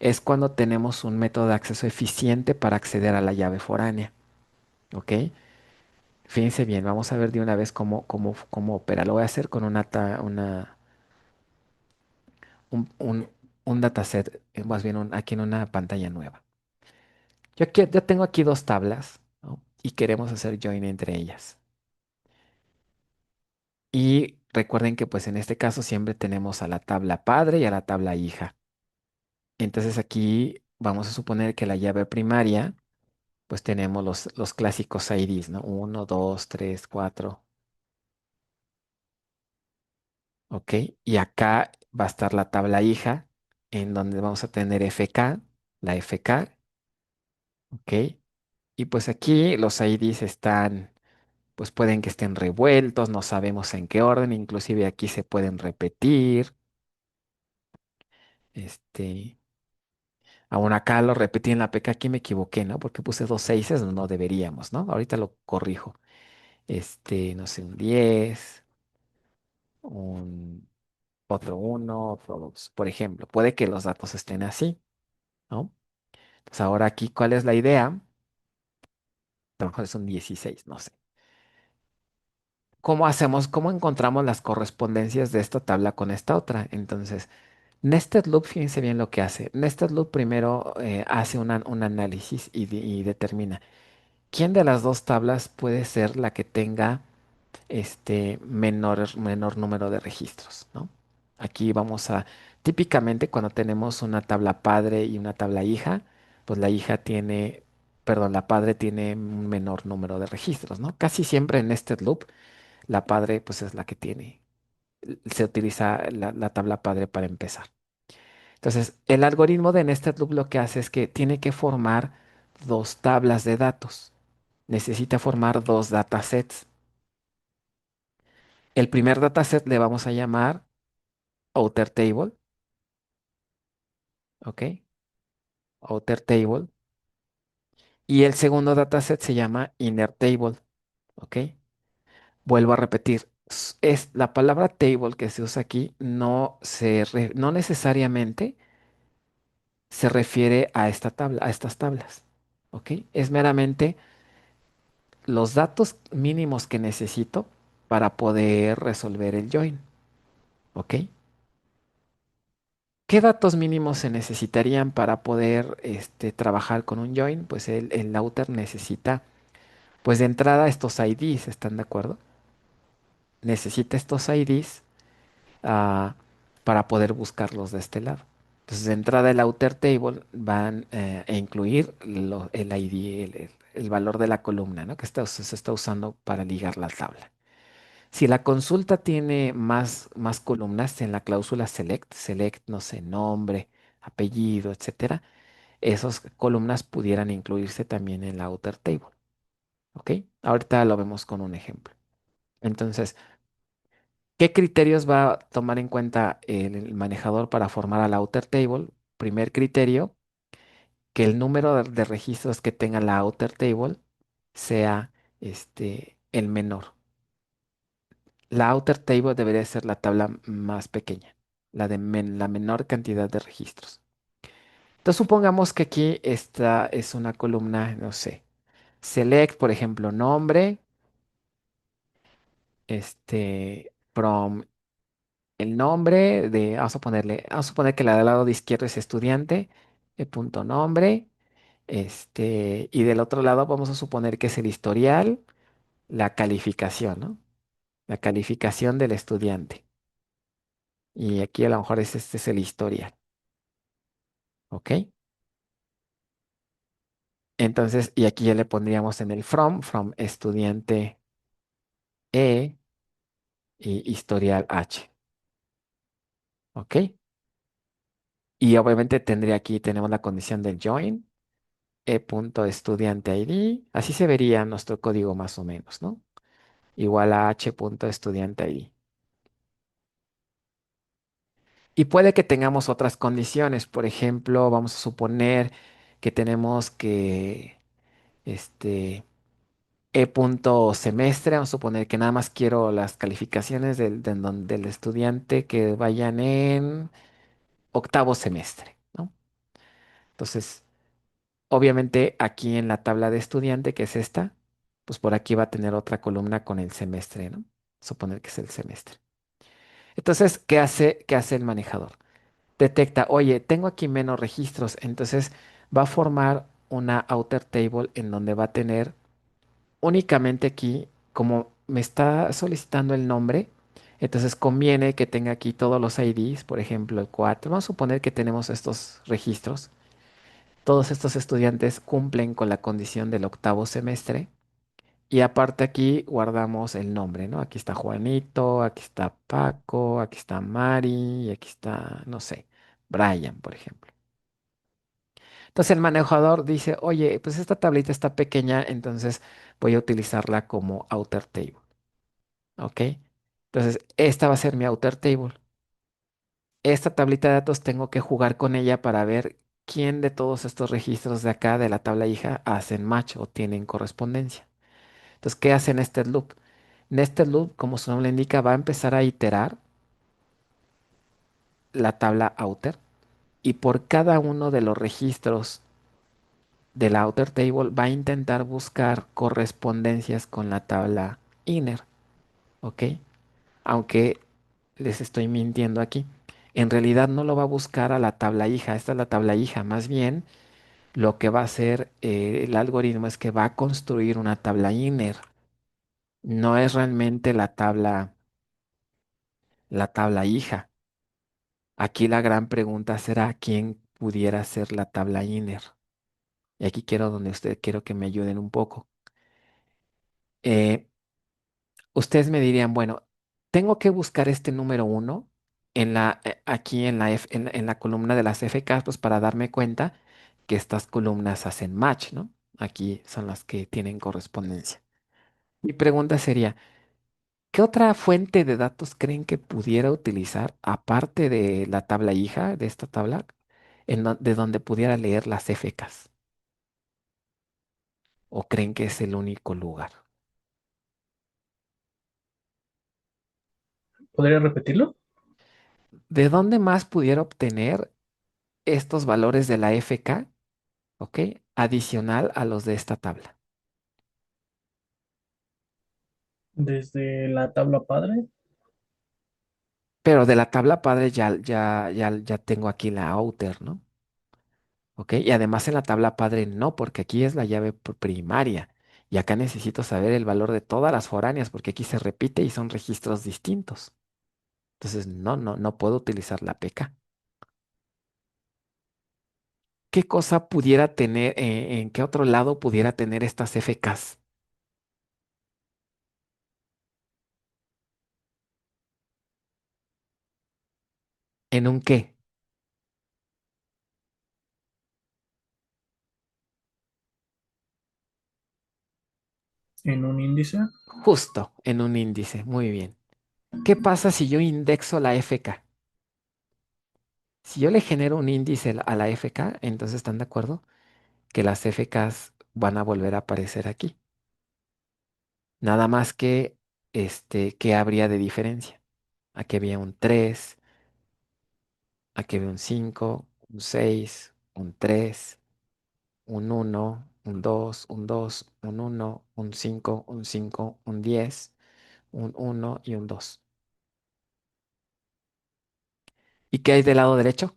S1: es cuando tenemos un método de acceso eficiente para acceder a la llave foránea. ¿Ok? Fíjense bien, vamos a ver de una vez cómo opera. Lo voy a hacer con un dataset, más bien aquí en una pantalla nueva. Yo tengo aquí dos tablas, ¿no? Y queremos hacer join entre ellas. Y recuerden que pues en este caso siempre tenemos a la tabla padre y a la tabla hija. Entonces aquí vamos a suponer que la llave primaria, pues tenemos los clásicos IDs, ¿no? Uno, 2, 3, 4. ¿Ok? Y acá va a estar la tabla hija, en donde vamos a tener FK, la FK, ¿ok? Y pues aquí los IDs están, pues pueden que estén revueltos, no sabemos en qué orden, inclusive aquí se pueden repetir. Este, aún acá lo repetí en la PK, aquí me equivoqué, ¿no? Porque puse dos seises, no deberíamos, ¿no? Ahorita lo corrijo. No sé, un 10, un otro uno, otro 2, por ejemplo. Puede que los datos estén así, ¿no? Pues ahora aquí, ¿cuál es la idea? A lo mejor es un 16, no sé. ¿Cómo hacemos, cómo encontramos las correspondencias de esta tabla con esta otra? Entonces, Nested Loop, fíjense bien lo que hace. Nested Loop primero hace un análisis y determina quién de las dos tablas puede ser la que tenga menor número de registros, ¿no? Aquí típicamente cuando tenemos una tabla padre y una tabla hija, pues la hija tiene perdón, la padre tiene un menor número de registros, ¿no? Casi siempre en este loop, la padre pues es la que tiene, se utiliza la tabla padre para empezar. Entonces, el algoritmo de Nested Loop lo que hace es que tiene que formar dos tablas de datos. Necesita formar dos datasets. El primer dataset le vamos a llamar Outer Table, ¿ok? Outer Table. Y el segundo dataset se llama Inner Table, ¿ok? Vuelvo a repetir, es la palabra table que se usa aquí no necesariamente se refiere a esta tabla, a estas tablas, ¿ok? Es meramente los datos mínimos que necesito para poder resolver el join, ¿ok? ¿Qué datos mínimos se necesitarían para poder trabajar con un join? Pues el router necesita, pues de entrada estos IDs, ¿están de acuerdo? Necesita estos IDs ah, para poder buscarlos de este lado. Entonces, de entrada el outer table van a incluir el ID, el valor de la columna, ¿no? Que se está usando para ligar la tabla. Si la consulta tiene más columnas en la cláusula select, no sé, nombre, apellido, etcétera, esas columnas pudieran incluirse también en la outer table. ¿Ok? Ahorita lo vemos con un ejemplo. Entonces, ¿qué criterios va a tomar en cuenta el manejador para formar a la outer table? Primer criterio, que el número de registros que tenga la outer table sea el menor. La outer table debería ser la tabla más pequeña, la menor cantidad de registros. Entonces supongamos que aquí esta es una columna, no sé, select, por ejemplo, nombre, from el nombre vamos a poner que la del lado de izquierdo es estudiante, punto nombre, y del otro lado vamos a suponer que es el historial, la calificación, ¿no? La calificación del estudiante. Y aquí a lo mejor este es el historial, ¿ok? Entonces, y aquí ya le pondríamos en el from estudiante E y historial H, ¿ok? Y obviamente tendría aquí, tenemos la condición del join, e.estudiante ID, así se vería nuestro código más o menos, ¿no? Igual a h.estudiante ID. Y puede que tengamos otras condiciones, por ejemplo, vamos a suponer que tenemos que, este, e.semestre, vamos a suponer que nada más quiero las calificaciones del estudiante que vayan en octavo semestre, ¿no? Entonces, obviamente aquí en la tabla de estudiante, que es esta, pues por aquí va a tener otra columna con el semestre, ¿no? Suponer que es el semestre. Entonces, qué hace el manejador? Detecta, oye, tengo aquí menos registros, entonces va a formar una outer table en donde va a tener únicamente aquí, como me está solicitando el nombre, entonces conviene que tenga aquí todos los IDs, por ejemplo, el 4. Vamos a suponer que tenemos estos registros. Todos estos estudiantes cumplen con la condición del octavo semestre. Y aparte aquí guardamos el nombre, ¿no? Aquí está Juanito, aquí está Paco, aquí está Mari, y aquí está, no sé, Brian, por ejemplo. Entonces el manejador dice, oye, pues esta tablita está pequeña, entonces voy a utilizarla como outer table, ¿ok? Entonces esta va a ser mi outer table. Esta tablita de datos tengo que jugar con ella para ver quién de todos estos registros de acá de la tabla hija hacen match o tienen correspondencia. Entonces, ¿qué hace Nested Loop? Nested Loop, como su nombre indica, va a empezar a iterar la tabla outer y por cada uno de los registros de la outer table va a intentar buscar correspondencias con la tabla inner, ¿ok? Aunque les estoy mintiendo aquí. En realidad no lo va a buscar a la tabla hija, esta es la tabla hija, más bien lo que va a hacer el algoritmo es que va a construir una tabla inner. No es realmente la tabla hija. Aquí la gran pregunta será quién pudiera ser la tabla inner. Y aquí quiero que me ayuden un poco. Eh, Ustedes me dirían, bueno, tengo que buscar este número uno aquí en en la columna de las FK, pues para darme cuenta que estas columnas hacen match, ¿no? Aquí son las que tienen correspondencia. Mi pregunta sería, ¿qué otra fuente de datos creen que pudiera utilizar, aparte de la tabla hija de esta tabla, de donde pudiera leer las FKs? ¿O creen que es el único lugar?
S3: ¿Podría repetirlo?
S1: ¿De dónde más pudiera obtener estos valores de la FK? ¿Ok? Adicional a los de esta tabla.
S3: Desde la tabla padre.
S1: Pero de la tabla padre ya tengo aquí la outer, ¿no? ¿Ok? Y además en la tabla padre no, porque aquí es la llave primaria. Y acá necesito saber el valor de todas las foráneas, porque aquí se repite y son registros distintos. Entonces, no puedo utilizar la PK. ¿Qué cosa pudiera tener, en qué otro lado pudiera tener estas FKs? ¿En un qué?
S3: En un índice.
S1: Justo, en un índice. Muy bien. ¿Qué pasa si yo indexo la FK? Si yo le genero un índice a la FK, entonces están de acuerdo que las FKs van a volver a aparecer aquí. Nada más que, ¿qué habría de diferencia? Aquí había un 3, aquí había un 5, un 6, un 3, un 1, un 2, un 2, un 1, un 5, un 5, un 10, un 1 y un 2. ¿Y qué hay del lado derecho?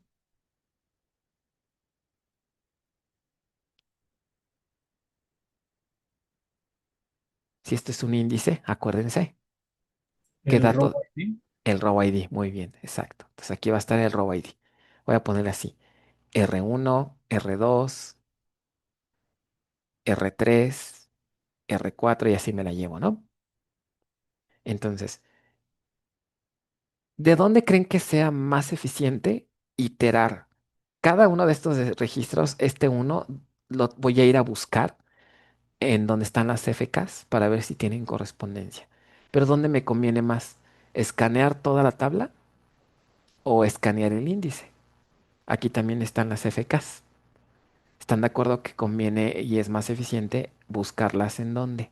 S1: Si esto es un índice, acuérdense, ¿qué
S3: El
S1: dato?
S3: robo ID.
S1: El row ID, muy bien, exacto. Entonces aquí va a estar el row ID. Voy a ponerle así, R1, R2, R3, R4 y así me la llevo, ¿no? Entonces, ¿de dónde creen que sea más eficiente iterar cada uno de estos registros? Este uno lo voy a ir a buscar en donde están las FKs para ver si tienen correspondencia. Pero ¿dónde me conviene más? ¿Escanear toda la tabla o escanear el índice? Aquí también están las FKs. ¿Están de acuerdo que conviene y es más eficiente buscarlas en dónde?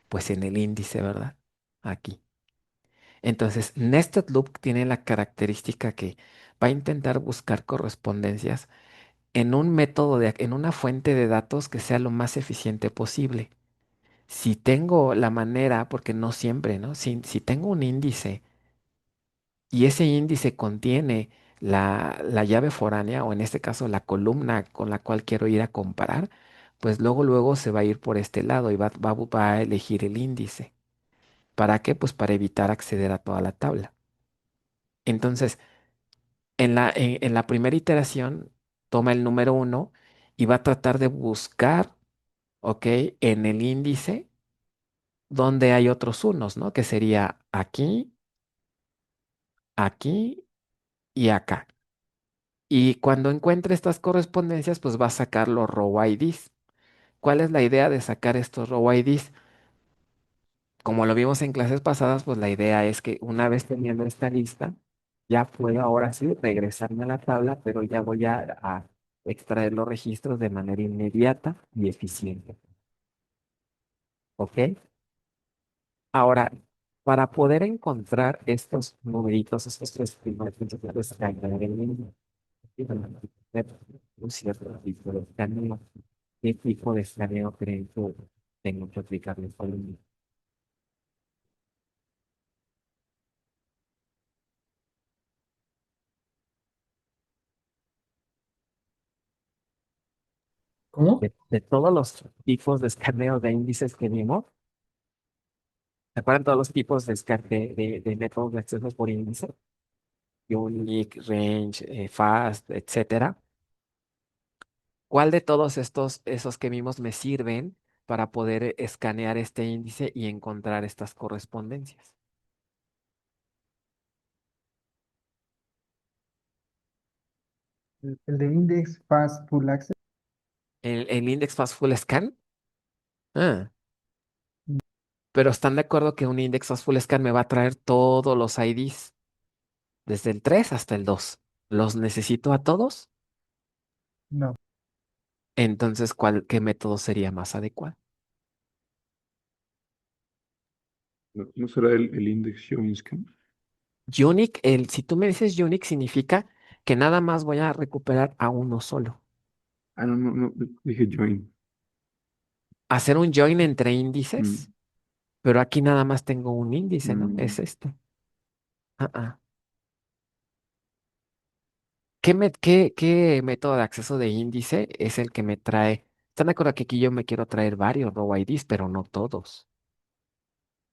S1: Pues en el índice, ¿verdad? Aquí. Entonces, Nested Loop tiene la característica que va a intentar buscar correspondencias en un método en una fuente de datos que sea lo más eficiente posible. Si tengo la manera, porque no siempre, ¿no? Si tengo un índice y ese índice contiene la llave foránea, o en este caso la columna con la cual quiero ir a comparar, pues luego se va a ir por este lado y va a elegir el índice. ¿Para qué? Pues para evitar acceder a toda la tabla. Entonces, en la primera iteración, toma el número uno y va a tratar de buscar, ¿ok? En el índice donde hay otros unos, ¿no? Que sería aquí, aquí y acá. Y cuando encuentre estas correspondencias, pues va a sacar los row IDs. ¿Cuál es la idea de sacar estos row IDs? Como lo vimos en clases pasadas, pues la idea es que una vez teniendo esta lista, ya puedo ahora sí regresarme a la tabla, pero ya voy a extraer los registros de manera inmediata y eficiente. ¿Ok? Ahora, para poder encontrar estos numeritos, estos tres primeros, pues, añadir un cierto tipo de escaneo. ¿Qué tipo de escaneo creen que tengo que aplicarle por el
S3: ¿Cómo?
S1: de todos los tipos de escaneo de índices que vimos? ¿Se acuerdan todos los tipos de, de métodos de acceso por índice? Unique, range, fast, etcétera. ¿Cuál de todos esos que vimos me sirven para poder escanear este índice y encontrar estas correspondencias?
S2: El de Index Fast Full Access.
S1: ¿El Index Fast Full Scan? Ah, pero ¿están de acuerdo que un Index Fast Full Scan me va a traer todos los IDs, desde el 3 hasta el 2? ¿Los necesito a todos?
S2: No,
S1: Entonces, ¿qué método sería más adecuado?
S4: ¿No será el index join scan?
S1: Unique, si tú me dices unique, significa que nada más voy a recuperar a uno solo.
S4: Ah, no, no, no, dije join.
S1: Hacer un join entre
S4: Mm,
S1: índices, pero aquí nada más tengo un índice, ¿no?
S4: mm,
S1: Es este. Ah, ah. ¿Qué método de acceso de índice es el que me trae? ¿Están de acuerdo que aquí yo me quiero traer varios row IDs, pero no todos?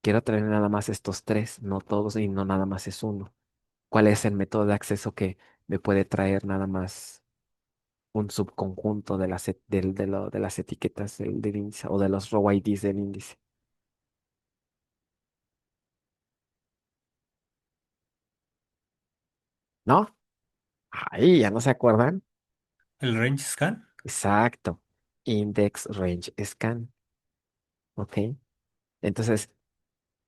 S1: Quiero traer nada más estos tres, no todos y no nada más es uno. ¿Cuál es el método de acceso que me puede traer nada más un subconjunto de las etiquetas del índice o de los row IDs del índice? ¿No? Ahí, ¿ya no se acuerdan?
S6: ¿El range scan?
S1: Exacto. Index Range Scan. ¿Ok? Entonces,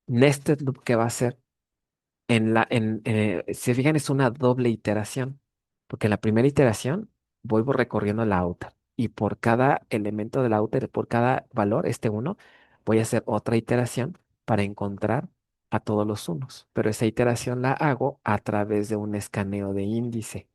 S1: Nested Loop, ¿qué va a hacer? Si se fijan, es una doble iteración, porque en la primera iteración voy recorriendo la outer y por cada elemento de la outer, por cada valor, este uno, voy a hacer otra iteración para encontrar a todos los unos, pero esa iteración la hago a través de un escaneo de índice.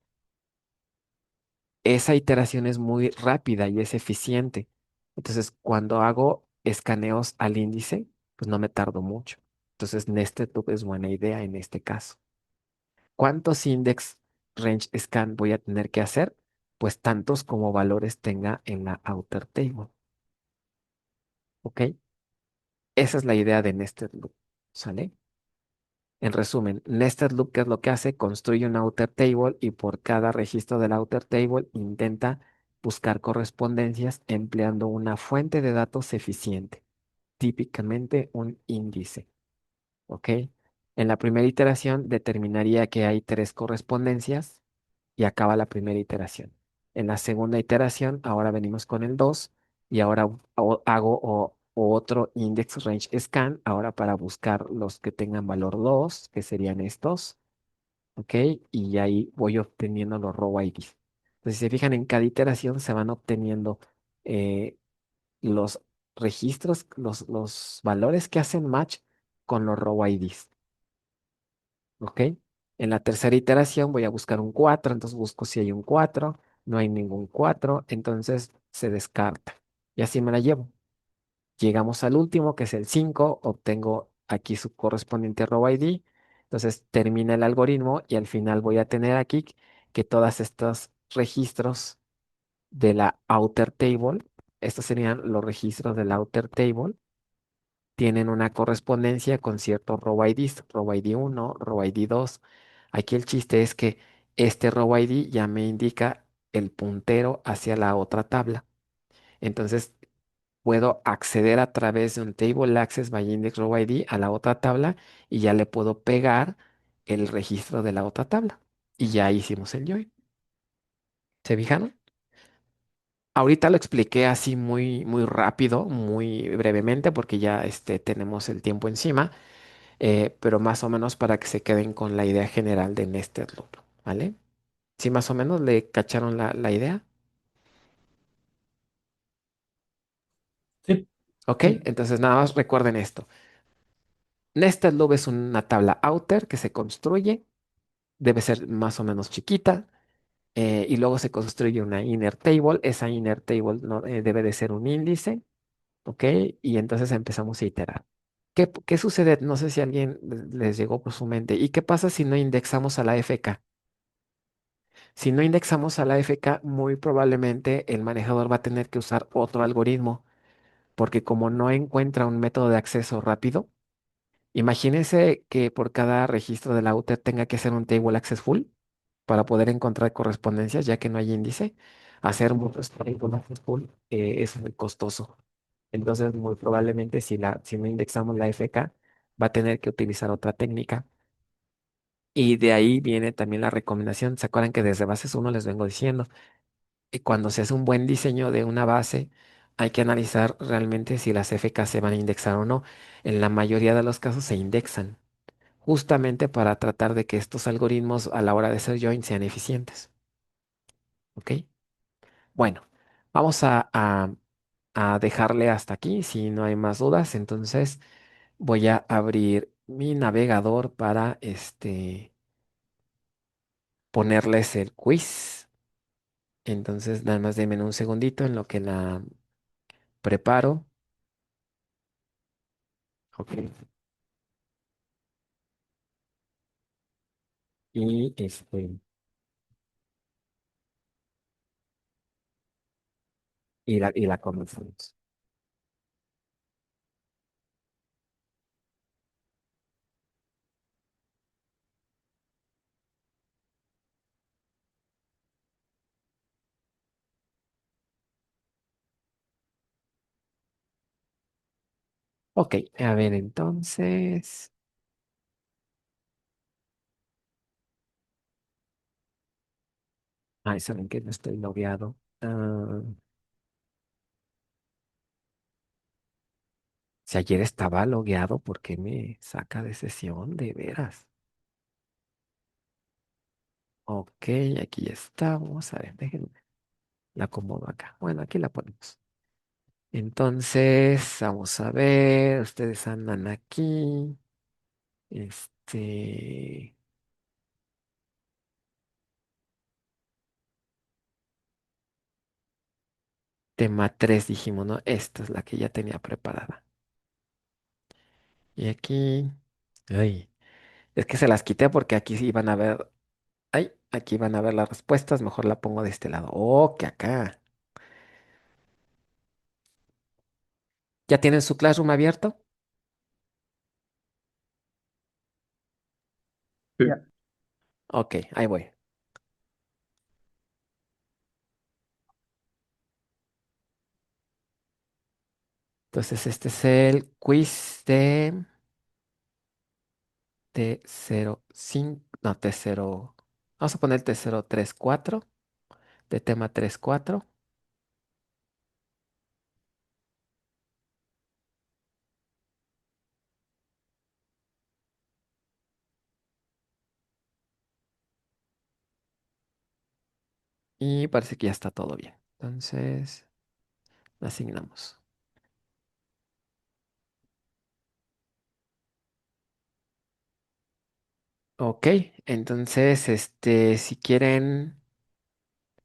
S1: Esa iteración es muy rápida y es eficiente. Entonces, cuando hago escaneos al índice, pues no me tardo mucho. Entonces, Nested Loop es buena idea en este caso. ¿Cuántos index range scan voy a tener que hacer? Pues tantos como valores tenga en la outer table. ¿Ok? Esa es la idea de Nested Loop. ¿Sale? En resumen, Nested Loop, ¿qué es lo que hace? Construye una outer table y por cada registro de la outer table intenta buscar correspondencias empleando una fuente de datos eficiente, típicamente un índice. ¿Ok? En la primera iteración determinaría que hay tres correspondencias y acaba la primera iteración. En la segunda iteración, ahora venimos con el 2 y ahora hago otro index range scan, ahora para buscar los que tengan valor 2 que serían estos, ¿ok? Y ahí voy obteniendo los row IDs. Entonces, si se fijan, en cada iteración se van obteniendo eh, los registros, los valores que hacen match con los row IDs. ¿Ok? En la tercera iteración voy a buscar un 4, entonces busco si hay un 4, no hay ningún 4, entonces se descarta. Y así me la llevo. Llegamos al último, que es el 5, obtengo aquí su correspondiente row ID, entonces termina el algoritmo y al final voy a tener aquí que todos estos registros de la outer table, estos serían los registros de la outer table, tienen una correspondencia con ciertos row IDs, row ID 1, row ID 2. Aquí el chiste es que este row ID ya me indica el puntero hacia la otra tabla. Entonces puedo acceder a través de un table access by index row ID a la otra tabla y ya le puedo pegar el registro de la otra tabla. Y ya hicimos el join. ¿Se fijaron? Ahorita lo expliqué así muy, muy rápido, muy brevemente, porque ya tenemos el tiempo encima. Pero más o menos para que se queden con la idea general de Nested Loop, ¿vale? ¿Sí más o menos le cacharon la idea?
S3: Sí,
S1: Ok,
S3: sí.
S1: entonces nada más recuerden esto. Nested Loop es una tabla outer que se construye, debe ser más o menos chiquita, y luego se construye una inner table. Esa inner table debe de ser un índice, ¿ok? Y entonces empezamos a iterar. ¿Qué sucede? No sé si a alguien les llegó por su mente. ¿Y qué pasa si no indexamos a la FK? Si no indexamos a la FK, muy probablemente el manejador va a tener que usar otro algoritmo, porque como no encuentra un método de acceso rápido, imagínense que por cada registro de la outer tenga que hacer un table access full para poder encontrar correspondencias, ya que no hay índice. hacer muchos polinomios full es muy costoso. Entonces, muy probablemente si no indexamos la FK, va a tener que utilizar otra técnica. Y de ahí viene también la recomendación. ¿Se acuerdan que desde bases uno les vengo diciendo? Y cuando se hace un buen diseño de una base, hay que analizar realmente si las FK se van a indexar o no. En la mayoría de los casos se indexan, justamente para tratar de que estos algoritmos a la hora de hacer join sean eficientes. ¿Ok? Bueno, vamos a dejarle hasta aquí. Si no hay más dudas, entonces voy a abrir mi navegador para ponerles el quiz. Entonces, nada más denme un segundito en lo que la preparo. Ok. Y y la comenzamos. Ok, a ver entonces. Ay, saben que no estoy logueado. Si ayer estaba logueado, ¿por qué me saca de sesión? De veras. Ok, aquí estamos. A ver, déjenme. La acomodo acá. Bueno, aquí la ponemos. Entonces, vamos a ver. Ustedes andan aquí. Este. Tema 3 dijimos, ¿no? Esta es la que ya tenía preparada. Y aquí. Ay, es que se las quité porque aquí sí iban a ver. Ay, aquí van a ver las respuestas. Mejor la pongo de este lado. Oh, que acá. ¿Ya tienen su Classroom abierto?
S4: Sí,
S2: Ya,
S1: Ok, ahí voy. Entonces, este es el quiz de 05, no, T0. Vamos a poner T034, de tema 34. Y parece que ya está todo bien. Entonces, lo asignamos. Ok, entonces, si quieren,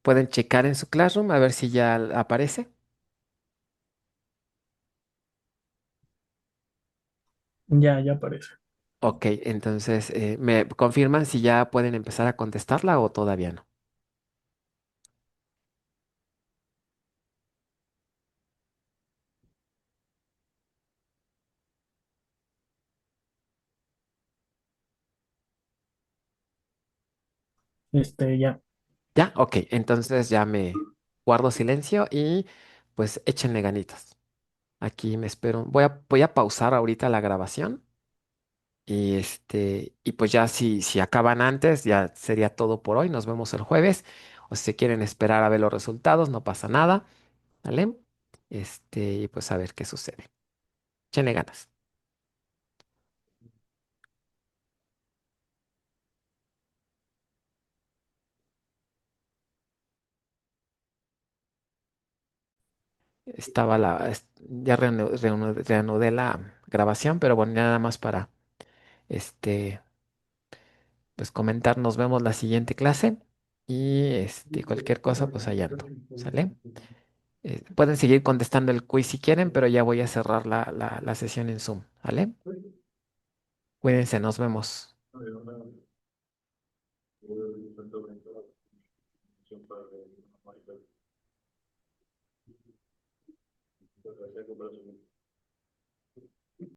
S1: pueden checar en su Classroom a ver si ya aparece.
S3: Ya aparece.
S1: Ok, entonces, ¿me confirman si ya pueden empezar a contestarla o todavía no?
S3: Ya.
S1: Ya, ok, entonces ya me guardo silencio y pues échenle ganitas. Aquí me espero. Voy a pausar ahorita la grabación y pues ya si acaban antes, ya sería todo por hoy. Nos vemos el jueves. O si quieren esperar a ver los resultados, no pasa nada, ¿vale? Y pues a ver qué sucede. Échenle ganas. Ya reanudé la grabación, pero bueno, nada más para este pues comentar, nos vemos la siguiente clase y cualquier cosa, pues allá ando, ¿sale? Pueden seguir contestando el quiz si quieren, pero ya voy a cerrar la sesión en Zoom, ¿vale? Cuídense, nos vemos.